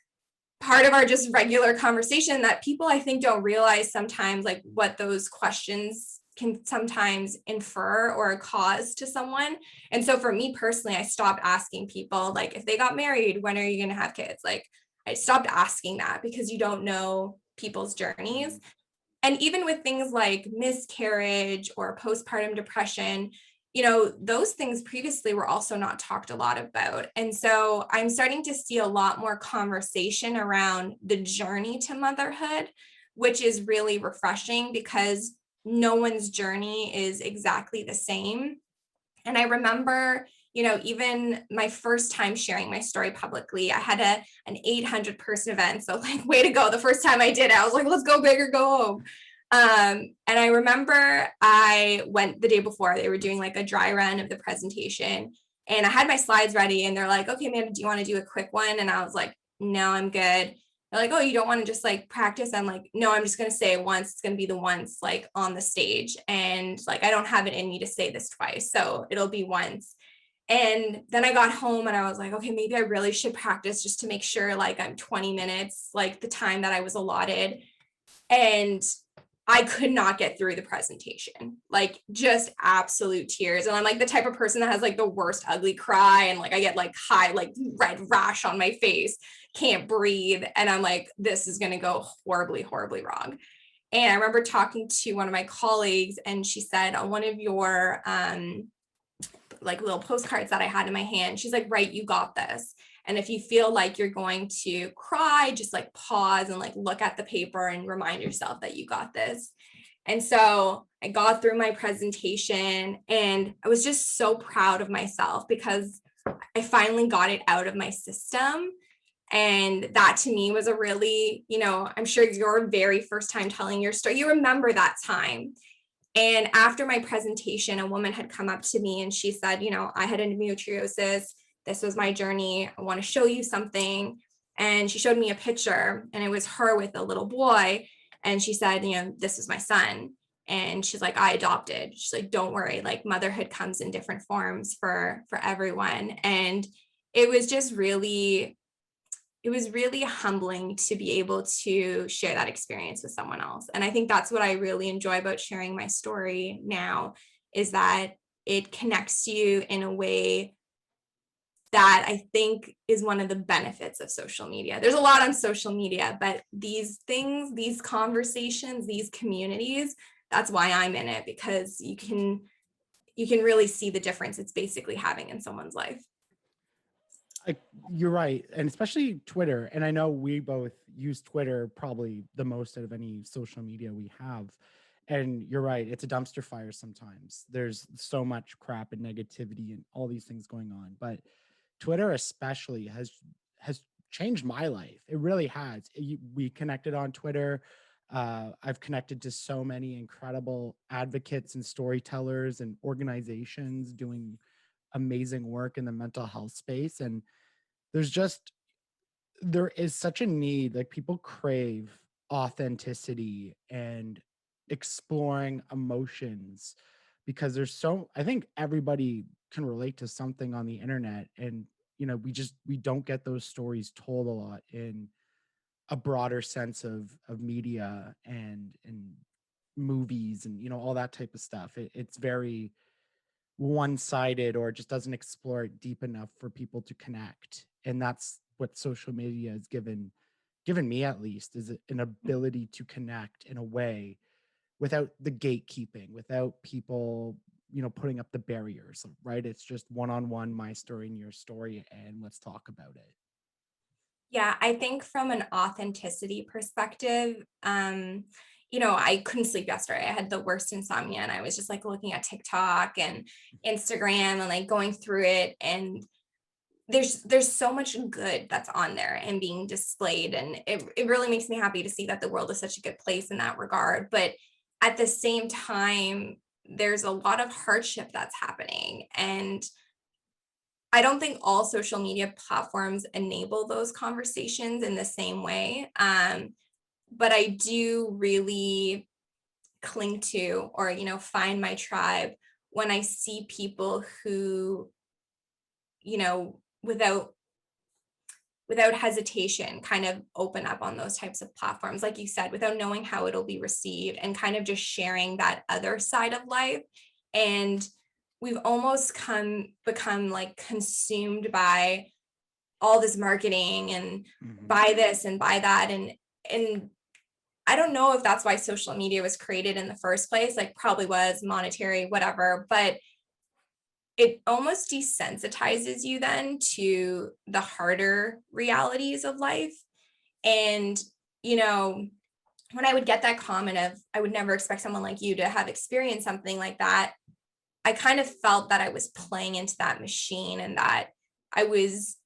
[SPEAKER 3] part of our just regular conversation that people, I think, don't realize sometimes like what those questions can sometimes infer or cause to someone. And so for me personally, I stopped asking people like, if they got married, when are you going to have kids? Like I stopped asking that, because you don't know people's journeys. And even with things like miscarriage or postpartum depression, those things previously were also not talked a lot about. And so I'm starting to see a lot more conversation around the journey to motherhood, which is really refreshing, because no one's journey is exactly the same. And I remember, even my first time sharing my story publicly, I had an 800 person event. So like, way to go. The first time I did it, I was like, let's go big or go home. And I remember I went the day before, they were doing like a dry run of the presentation, and I had my slides ready, and they're like, okay, Amanda, do you want to do a quick one? And I was like, no, I'm good. They're like, oh, you don't want to just like practice? I'm like, no, I'm just going to say it once. It's going to be the once like on the stage. And like, I don't have it in me to say this twice. So it'll be once. And then I got home and I was like, okay, maybe I really should practice just to make sure like I'm 20 minutes, like the time that I was allotted. And I could not get through the presentation, like just absolute tears. And I'm like the type of person that has like the worst ugly cry, and like I get like high, like red rash on my face, can't breathe. And I'm like, this is going to go horribly, horribly wrong. And I remember talking to one of my colleagues, and she said, on one of your like little postcards that I had in my hand, she's like, right, you got this. And if you feel like you're going to cry, just like pause and like look at the paper and remind yourself that you got this. And so I got through my presentation, and I was just so proud of myself because I finally got it out of my system. And that to me was a really, I'm sure your very first time telling your story, you remember that time. And after my presentation, a woman had come up to me and she said, I had endometriosis. This was my journey. I want to show you something. And she showed me a picture, and it was her with a little boy. And she said, this is my son. And she's like, I adopted. She's like, don't worry, like motherhood comes in different forms for everyone. And it was just really, it was really humbling to be able to share that experience with someone else. And I think that's what I really enjoy about sharing my story now, is that it connects you in a way that I think is one of the benefits of social media. There's a lot on social media, but these things, these conversations, these communities, that's why I'm in it, because you can really see the difference it's basically having in someone's life.
[SPEAKER 2] You're right. And especially Twitter. And I know we both use Twitter probably the most out of any social media we have. And you're right. It's a dumpster fire sometimes. There's so much crap and negativity and all these things going on. But Twitter especially has changed my life. It really has. We connected on Twitter. I've connected to so many incredible advocates and storytellers and organizations doing amazing work in the mental health space. And there is such a need, like people crave authenticity and exploring emotions, because I think everybody can relate to something on the internet. And we don't get those stories told a lot in a broader sense of media and movies and all that type of stuff. It's very one-sided, or just doesn't explore it deep enough for people to connect. And that's what social media has given me, at least, is an ability to connect in a way without the gatekeeping, without people putting up the barriers, right? It's just one-on-one, my story and your story, and let's talk about it.
[SPEAKER 3] Yeah, I think from an authenticity perspective, I couldn't sleep yesterday. I had the worst insomnia, and I was just like looking at TikTok and Instagram and like going through it. And there's so much good that's on there and being displayed. And it really makes me happy to see that the world is such a good place in that regard. But at the same time, there's a lot of hardship that's happening. And I don't think all social media platforms enable those conversations in the same way. But I do really cling to, or, find my tribe when I see people who, without hesitation, kind of open up on those types of platforms, like you said, without knowing how it'll be received, and kind of just sharing that other side of life. And we've almost become like consumed by all this marketing and buy this and buy that. And I don't know if that's why social media was created in the first place, like probably was monetary, whatever, but it almost desensitizes you then to the harder realities of life. And, when I would get that comment of, I would never expect someone like you to have experienced something like that, I kind of felt that I was playing into that machine, and that I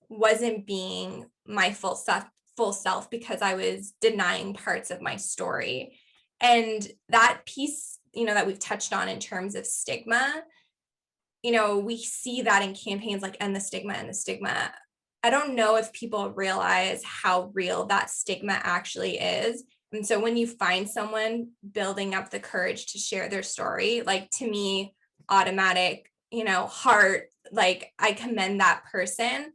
[SPEAKER 3] wasn't being my full self because I was denying parts of my story. And that piece, that we've touched on in terms of stigma, we see that in campaigns like End the Stigma, End the Stigma. I don't know if people realize how real that stigma actually is. And so when you find someone building up the courage to share their story, like, to me, automatic, heart, like, I commend that person.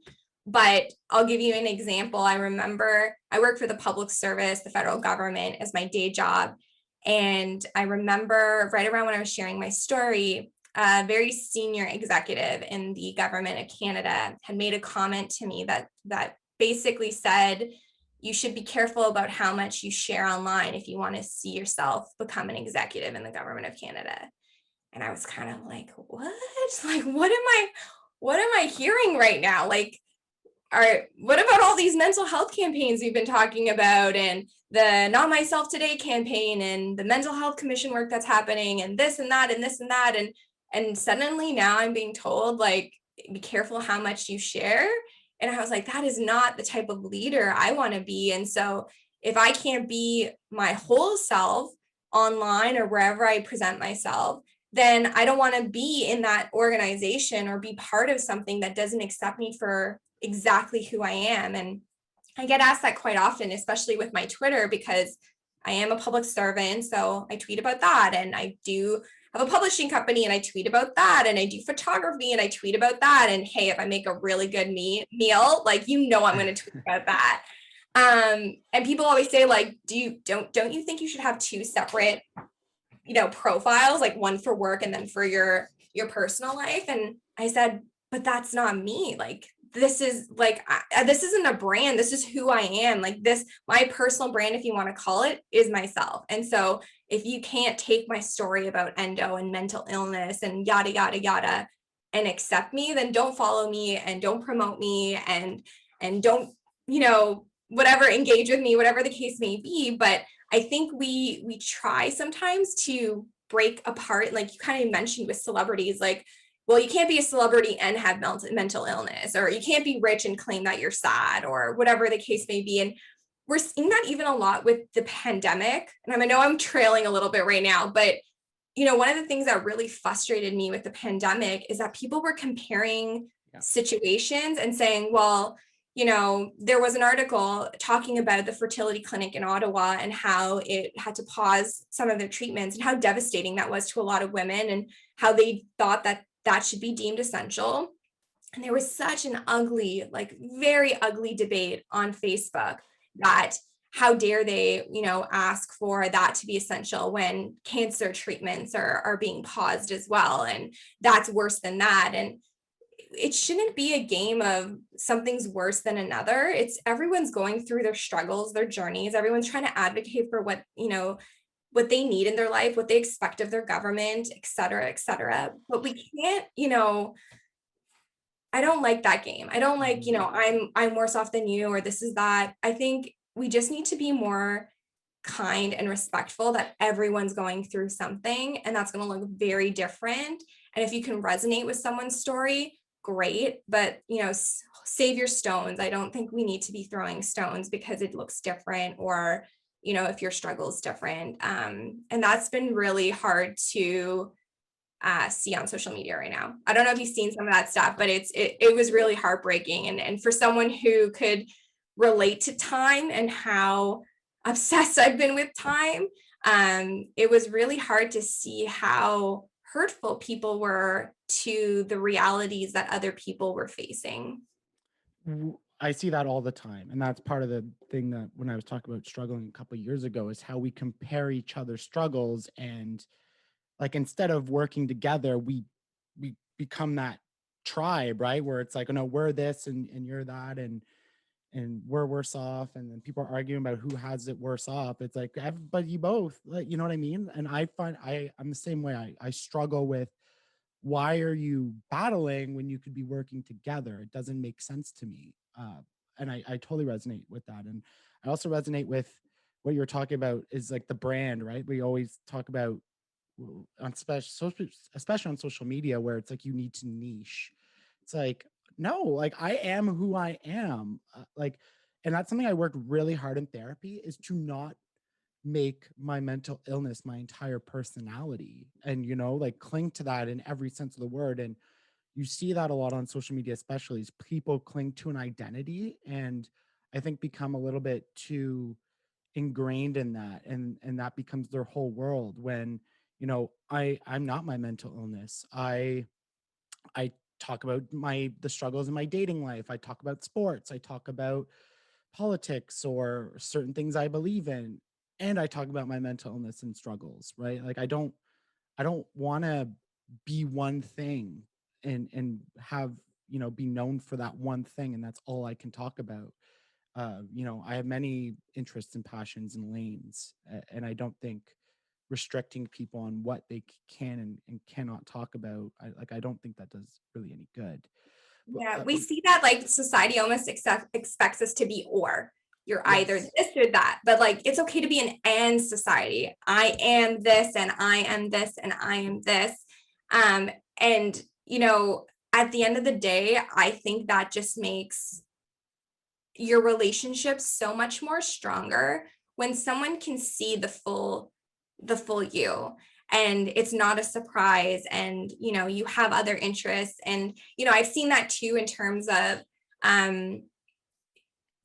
[SPEAKER 3] But I'll give you an example. I remember I worked for the public service, the federal government, as my day job. And I remember right around when I was sharing my story, a very senior executive in the government of Canada had made a comment to me that basically said, you should be careful about how much you share online if you want to see yourself become an executive in the government of Canada. And I was kind of like, what? Like, what am I hearing right now? Like, what about all these mental health campaigns we've been talking about, and the Not Myself Today campaign, and the mental health commission work that's happening, and this and that and this and that, and suddenly now I'm being told, like, be careful how much you share. And I was like, that is not the type of leader I want to be. And so if I can't be my whole self online or wherever I present myself, then I don't want to be in that organization or be part of something that doesn't accept me for exactly who I am. And I get asked that quite often, especially with my Twitter, because I am a public servant. So I tweet about that. And I do have a publishing company and I tweet about that. And I do photography and I tweet about that. And hey, if I make a really good meal, like, I'm going to tweet about that. And people always say, like, don't you think you should have two separate, profiles, like one for work and then for your personal life? And I said, but that's not me. Like, this is like, this isn't a brand. This is who I am. Like, my personal brand, if you want to call it, is myself. And so if you can't take my story about endo and mental illness and yada, yada, yada, and accept me, then don't follow me and don't promote me and don't, whatever, engage with me, whatever the case may be. But I think we try sometimes to break apart, like you kind of mentioned with celebrities, like, well, you can't be a celebrity and have mental illness, or you can't be rich and claim that you're sad, or whatever the case may be. And we're seeing that even a lot with the pandemic. And I know I'm trailing a little bit right now, but one of the things that really frustrated me with the pandemic is that people were comparing situations and saying, well, there was an article talking about the fertility clinic in Ottawa and how it had to pause some of their treatments and how devastating that was to a lot of women, and how they thought that should be deemed essential. And there was such an ugly, like very ugly debate on Facebook that how dare they, ask for that to be essential when cancer treatments are being paused as well. And that's worse than that. And it shouldn't be a game of something's worse than another. It's everyone's going through their struggles, their journeys. Everyone's trying to advocate for what they need in their life, what they expect of their government, et cetera, et cetera. But we can't, I don't like that game. I don't like, I'm worse off than you, or this is that. I think we just need to be more kind and respectful that everyone's going through something, and that's going to look very different. And if you can resonate with someone's story, great. But, save your stones. I don't think we need to be throwing stones because it looks different, or, if your struggle is different. And that's been really hard to see on social media right now. I don't know if you've seen some of that stuff, but it was really heartbreaking. And for someone who could relate to time and how obsessed I've been with time, it was really hard to see how hurtful people were to the realities that other people were facing.
[SPEAKER 2] I see that all the time. And that's part of the thing that when I was talking about struggling a couple of years ago, is how we compare each other's struggles. And like, instead of working together, we become that tribe, right? Where it's like, oh no, we're this and you're that, and we're worse off. And then people are arguing about who has it worse off. It's like, but you both, like, you know what I mean? And I find I'm the same way. I struggle with, why are you battling when you could be working together? It doesn't make sense to me. And I totally resonate with that. And I also resonate with what you're talking about, is like the brand, right? We always talk about especially on social media, where it's like you need to niche. It's like, no, like, I am who I am. And that's something I worked really hard in therapy, is to not make my mental illness my entire personality, and like, cling to that in every sense of the word. And you see that a lot on social media, especially, as people cling to an identity, and I think become a little bit too ingrained in that, and that becomes their whole world, when I'm not my mental illness. I talk about the struggles in my dating life. I talk about sports. I talk about politics or certain things I believe in. and I talk about my mental illness and struggles, right? Like I don't want to be one thing and have, be known for that one thing and that's all I can talk about. I have many interests and passions and lanes, and I don't think restricting people on what they can and cannot talk about, I don't think that does really any good. But,
[SPEAKER 3] Yeah, we see that like society almost expects us to be or. You're either
[SPEAKER 2] yes,
[SPEAKER 3] this or that, but like it's okay to be an and society. I am this and I am this and I am this. And at the end of the day, I think that just makes your relationship so much more stronger when someone can see the full you, and it's not a surprise, and you have other interests. And I've seen that too in terms of um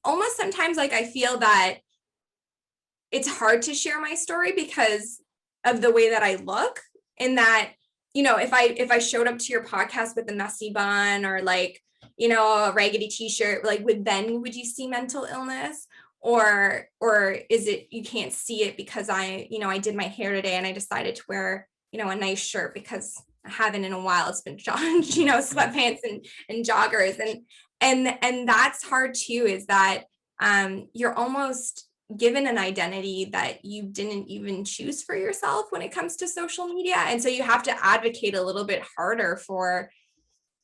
[SPEAKER 3] almost sometimes like I feel that it's hard to share my story because of the way that I look. In that, if I showed up to your podcast with a messy bun or like, a raggedy t-shirt, like would you see mental illness? Or is it you can't see it because I did my hair today and I decided to wear, a nice shirt because I haven't in a while. It's been sweatpants and joggers. And that's hard too, is that you're almost given an identity that you didn't even choose for yourself when it comes to social media. And so you have to advocate a little bit harder for,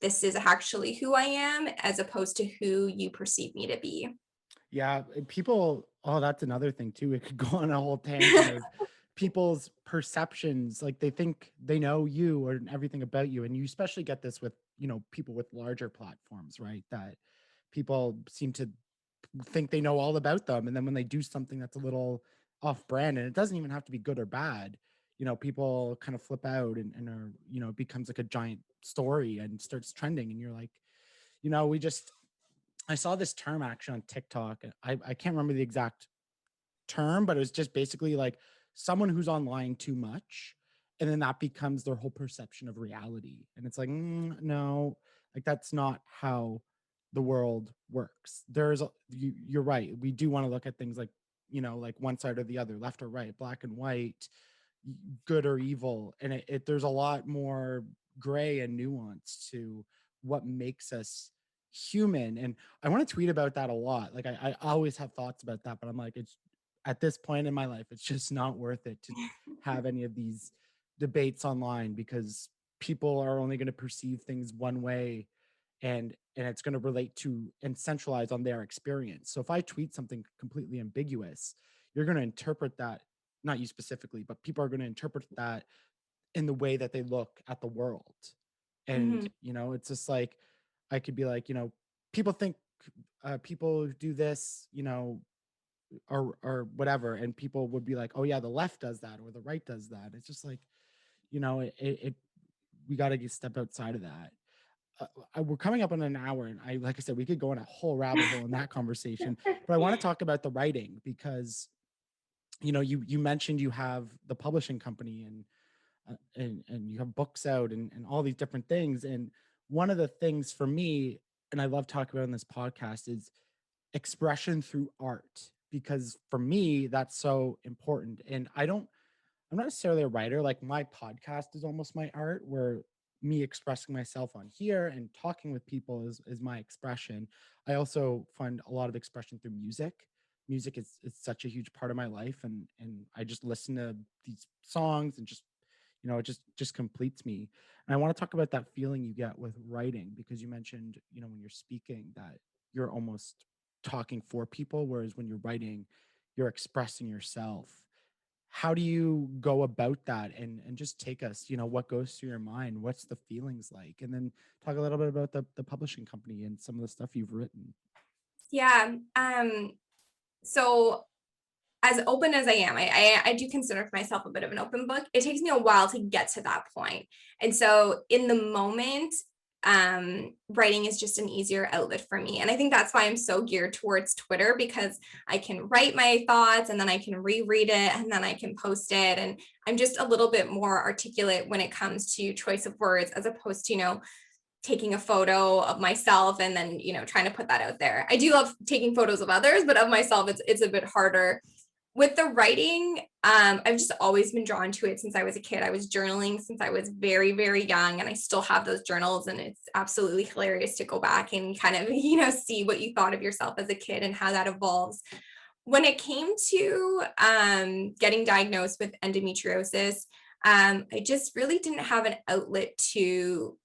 [SPEAKER 3] this is actually who I am, as opposed to who you perceive me to be.
[SPEAKER 2] yeah, people. Oh, that's another thing too. It could go on a whole tangent of people's perceptions. Like they think they know you or everything about you, and you especially get this with people with larger platforms, right? That people seem to think they know all about them, and then when they do something that's a little off brand, and it doesn't even have to be good or bad, people kind of flip out and are, it becomes like a giant story and starts trending, and you're like, we just I saw this term actually on TikTok. I can't remember the exact term, but it was just basically like someone who's online too much, and then that becomes their whole perception of reality. And it's like, no, like that's not how the world works. You're right. We do want to look at things like, like one side or the other, left or right, black and white, good or evil. And there's a lot more gray and nuance to what makes us human. And I want to tweet about that a lot. Like I always have thoughts about that, but I'm like, it's at this point in my life, it's just not worth it to have any of these debates online, because people are only going to perceive things one way, and it's going to relate to and centralize on their experience. So if I tweet something completely ambiguous, you're going to interpret that, not you specifically, but people are going to interpret that in the way that they look at the world. And
[SPEAKER 3] Mhm.
[SPEAKER 2] it's just like, I could be like, people think people do this, or whatever, and people would be like, oh yeah, the left does that or the right does that. It's just like, it we got to step outside of that. We're coming up on an hour, and like I said, we could go in a whole rabbit hole in that conversation, but I want to talk about the writing, because you mentioned you have the publishing company, and you have books out, and all these different things. And one of the things for me, and I love talking about in this podcast, is expression through art, because for me that's so important. And I'm not necessarily a writer. Like my podcast is almost my art, where me expressing myself on here and talking with people is my expression. I also find a lot of expression through music. Music is such a huge part of my life, and I just listen to these songs and just, it just completes me. And I want to talk about that feeling you get with writing, because you mentioned, when you're speaking, that you're almost talking for people, whereas when you're writing, you're expressing yourself. How do you go about that? And just take us, what goes through your mind, what's the feelings like, and then talk a little bit about the publishing company and some of the stuff you've written.
[SPEAKER 3] Yeah. So as open as I am, I do consider myself a bit of an open book. It takes me a while to get to that point. And so in the moment, writing is just an easier outlet for me. And I think that's why I'm so geared towards Twitter, because I can write my thoughts and then I can reread it and then I can post it. And I'm just a little bit more articulate when it comes to choice of words, as opposed to, taking a photo of myself and then, trying to put that out there. I do love taking photos of others, but of myself, it's a bit harder. with the writing, I've just always been drawn to it since I was a kid. I was journaling since I was very, very young, and I still have those journals, and it's absolutely hilarious to go back and kind of, see what you thought of yourself as a kid and how that evolves. When it came to getting diagnosed with endometriosis, I just really didn't have an outlet to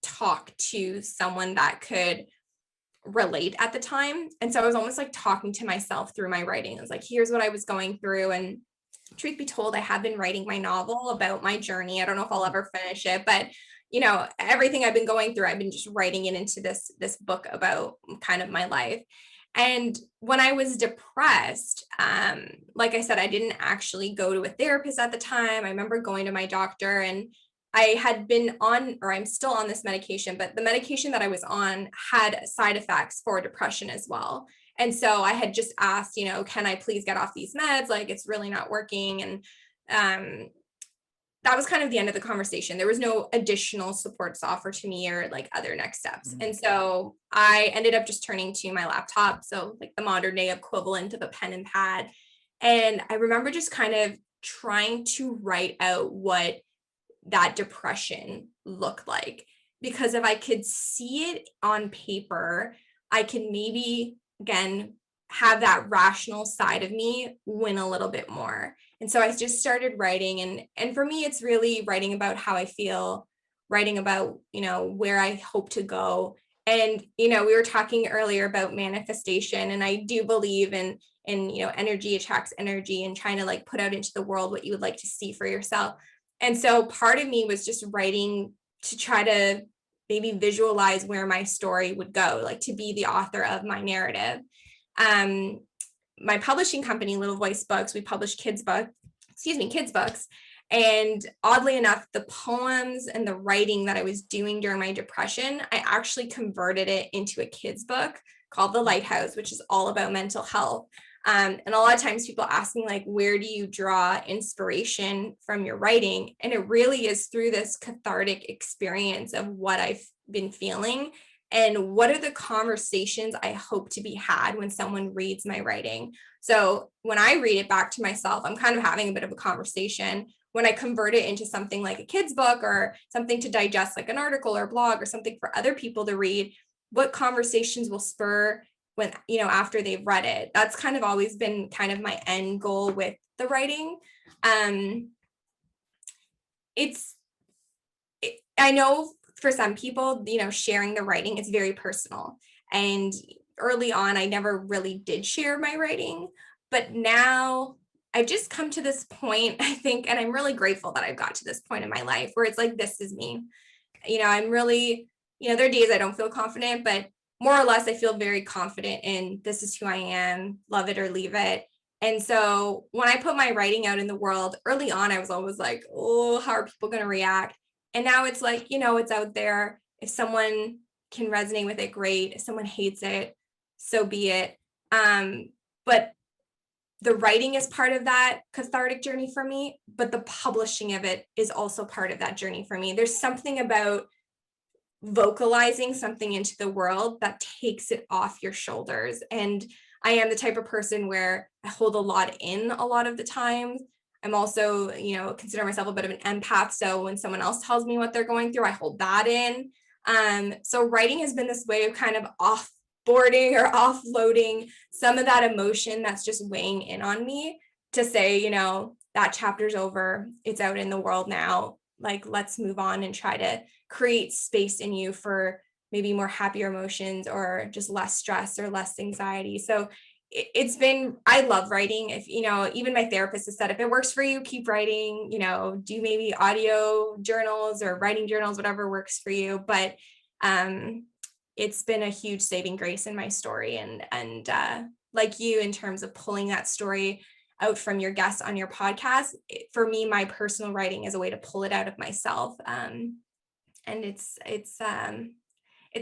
[SPEAKER 3] talk to someone that could relate at the time. And so I was almost like talking to myself through my writing. I was like, here's what I was going through. And truth be told, I have been writing my novel about my journey. I don't know if I'll ever finish it, but everything I've been going through, I've been just writing it into this book about kind of my life. And when I was depressed, like I said, I didn't actually go to a therapist at the time. I remember going to my doctor, and I had been on, or I'm still on this medication, but the medication that I was on had side effects for depression as well. And so I had just asked, can I please get off these meds? Like, it's really not working. And that was kind of the end of the conversation. There was no additional supports offered to me or like other next steps.
[SPEAKER 2] Mhm.
[SPEAKER 3] And so I ended up just turning to my laptop. So like the modern day equivalent of a pen and pad. And I remember just kind of trying to write out what that depression looked like, because if I could see it on paper, I can maybe again have that rational side of me win a little bit more. And so I just started writing, and for me it's really writing about how I feel, writing about where I hope to go. And we were talking earlier about manifestation, and I do believe in energy attracts energy, and trying to like put out into the world what you would like to see for yourself. And so part of me was just writing to try to maybe visualize where my story would go, like to be the author of my narrative. My publishing company, Little Voice Books, we publish kids books. And oddly enough, the poems and the writing that I was doing during my depression, I actually converted it into a kids book called The Lighthouse, which is all about mental health. And a lot of times people ask me, like, where do you draw inspiration from your writing? And it really is through this cathartic experience of what I've been feeling and what are the conversations I hope to be had when someone reads my writing. So when I read it back to myself, I'm kind of having a bit of a conversation. When I convert it into something like a kid's book or something to digest, like an article or blog or something for other people to read, what conversations will spur when after they've read it. That's kind of always been kind of my end goal with the writing. I know for some people, sharing the writing is very personal, and early on I never really did share my writing, but now I've just come to this point, I think, and I'm really grateful that I've got to this point in my life where it's like, this is me. I'm really, there are days I don't feel confident, but more or less I feel very confident in this is who I am, love it or leave it. And so when I put my writing out in the world, early on, I was always like, oh, how are people going to react? And now it's like, it's out there. If someone can resonate with it, great. If someone hates it, so be it. But the writing is part of that cathartic journey for me, but the publishing of it is also part of that journey for me. There's something about vocalizing something into the world that takes it off your shoulders. And I am the type of person where I hold a lot in a lot of the time. I'm also, consider myself a bit of an empath. So when someone else tells me what they're going through, I hold that in. So writing has been this way of kind of offboarding or offloading some of that emotion that's just weighing in on me to say, that chapter's over. It's out in the world now. Like, let's move on and try to create space in you for maybe more happier emotions or just less stress or less anxiety. So it's been, I love writing. If, even my therapist has said, if it works for you, keep writing, do maybe audio journals or writing journals, whatever works for you. But it's been a huge saving grace in my story. And like you, in terms of pulling that story out from your guests on your podcast, for me, my personal writing is a way to pull it out of myself. And it's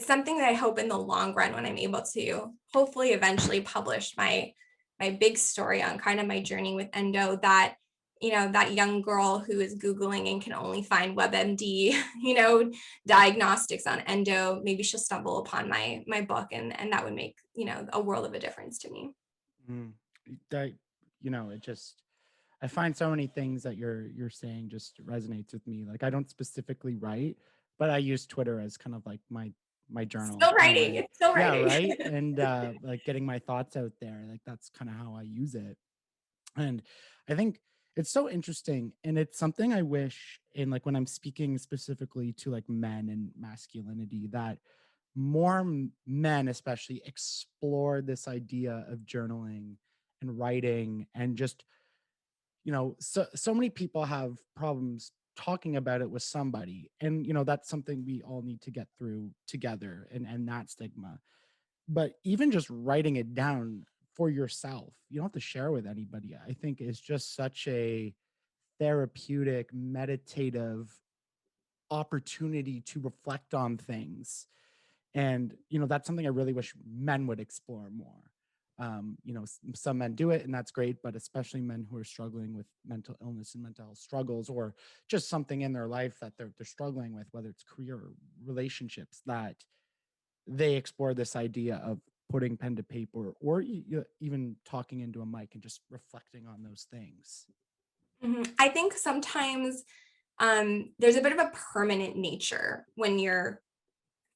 [SPEAKER 3] something that I hope in the long run, when I'm able to hopefully eventually publish my big story on kind of my journey with endo, that that young girl who is Googling and can only find WebMD, diagnostics on endo, maybe she'll stumble upon my book, and that would make, a world of a difference to me.
[SPEAKER 2] That it just, I find so many things that you're saying just resonates with me. Like I don't specifically write, but I use Twitter as kind of like my journal
[SPEAKER 3] Still
[SPEAKER 2] in a
[SPEAKER 3] writing.
[SPEAKER 2] way.
[SPEAKER 3] It's still
[SPEAKER 2] Yeah,
[SPEAKER 3] writing.
[SPEAKER 2] right. And like getting my thoughts out there, like that's kind of how I use it. And I think it's so interesting. And it's something I wish in like when I'm speaking specifically to like men and masculinity, that more men especially explore this idea of journaling and writing, and just, so many people have problems talking about it with somebody. And that's something we all need to get through together, and that stigma. But even just writing it down for yourself, you don't have to share with anybody, I think is just such a therapeutic, meditative opportunity to reflect on things. And that's something I really wish men would explore more. Some men do it and that's great, but especially men who are struggling with mental illness and mental health struggles, or just something in their life that they're struggling with, whether it's career or relationships, that they explore this idea of putting pen to paper, or even talking into a mic and just reflecting on those things.
[SPEAKER 3] I think sometimes there's a bit of a permanent nature when you're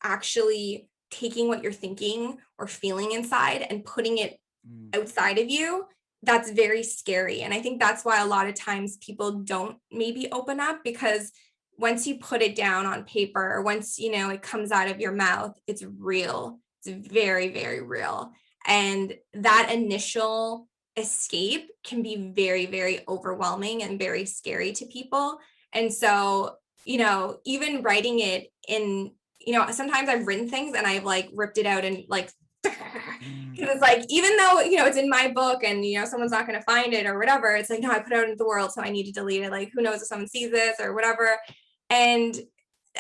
[SPEAKER 3] actually taking what you're thinking or feeling inside and putting it
[SPEAKER 2] Mm.
[SPEAKER 3] outside of you. That's very scary. And I think that's why a lot of times people don't maybe open up, because once you put it down on paper, or once it comes out of your mouth, it's real. It's very, very real. And that initial escape can be very, very overwhelming and very scary to people. And so, even writing it in, sometimes I've written things and I've like ripped it out and like, because it's like, even though it's in my book and someone's not going to find it or whatever, it's like, no, I put it out into the world, so I need to delete it. Like, who knows if someone sees this or whatever. And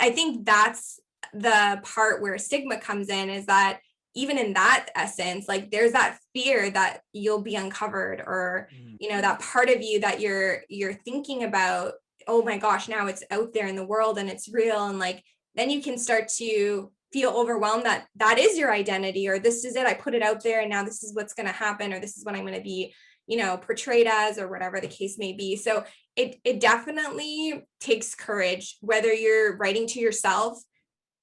[SPEAKER 3] I think that's the part where stigma comes in, is that even in that essence, like there's that fear that you'll be uncovered, or that part of you that you're thinking about, oh my gosh, now it's out there in the world and it's real. And like, then you can start to feel overwhelmed that that is your identity, or this is it, I put it out there and now this is what's going to happen, or this is what I'm going to be portrayed as, or whatever the case may be. So it definitely takes courage, whether you're writing to yourself,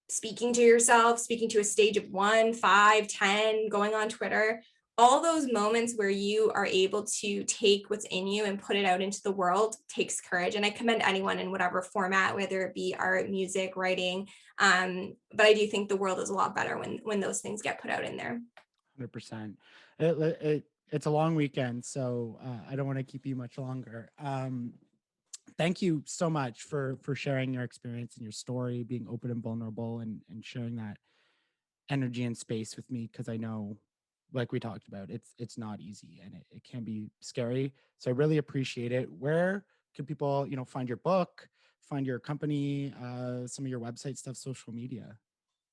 [SPEAKER 3] speaking to a stage of 1, 5, 10, going on Twitter. All those moments where you are able to take what's in you and put it out into the world takes courage. And I commend anyone in whatever format, whether it be art, music, writing. But I do think the world is a lot better when those things get put out in there.
[SPEAKER 2] 100%. It's a long weekend, so I don't want to keep you much longer. Thank you so much for sharing your experience and your story, being open and vulnerable, and sharing that energy and space with me, because I know, like we talked about, it's not easy, and it can be scary. So I really appreciate it. Where can people find your book, find your company, some of your website stuff, social media?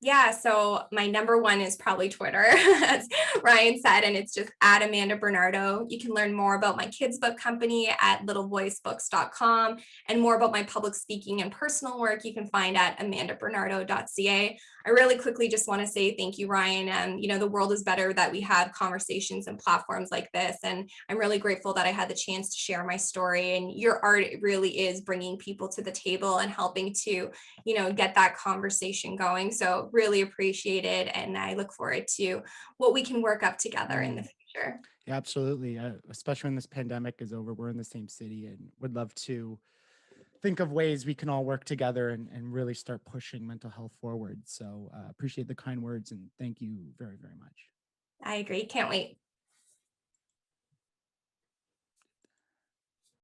[SPEAKER 3] Yeah, so my number one is probably Twitter, as Ryan said, and it's just at Amanda Bernardo. You can learn more about my kids' book company at littlevoicebooks.com, and more about my public speaking and personal work you can find at amandabernardo.ca. I really quickly just want to say thank you, Ryan. The world is better that we have conversations and platforms like this, and I'm really grateful that I had the chance to share my story. And your art really is bringing people to the table and helping to get that conversation going. So really appreciate it. And I look forward to what we can work up together in the future.
[SPEAKER 2] Yeah, absolutely. Especially when this pandemic is over, we're in the same city, and would love to think of ways we can all work together and really start pushing mental health forward. So appreciate the kind words, and thank you very, very much.
[SPEAKER 3] I agree. Can't wait.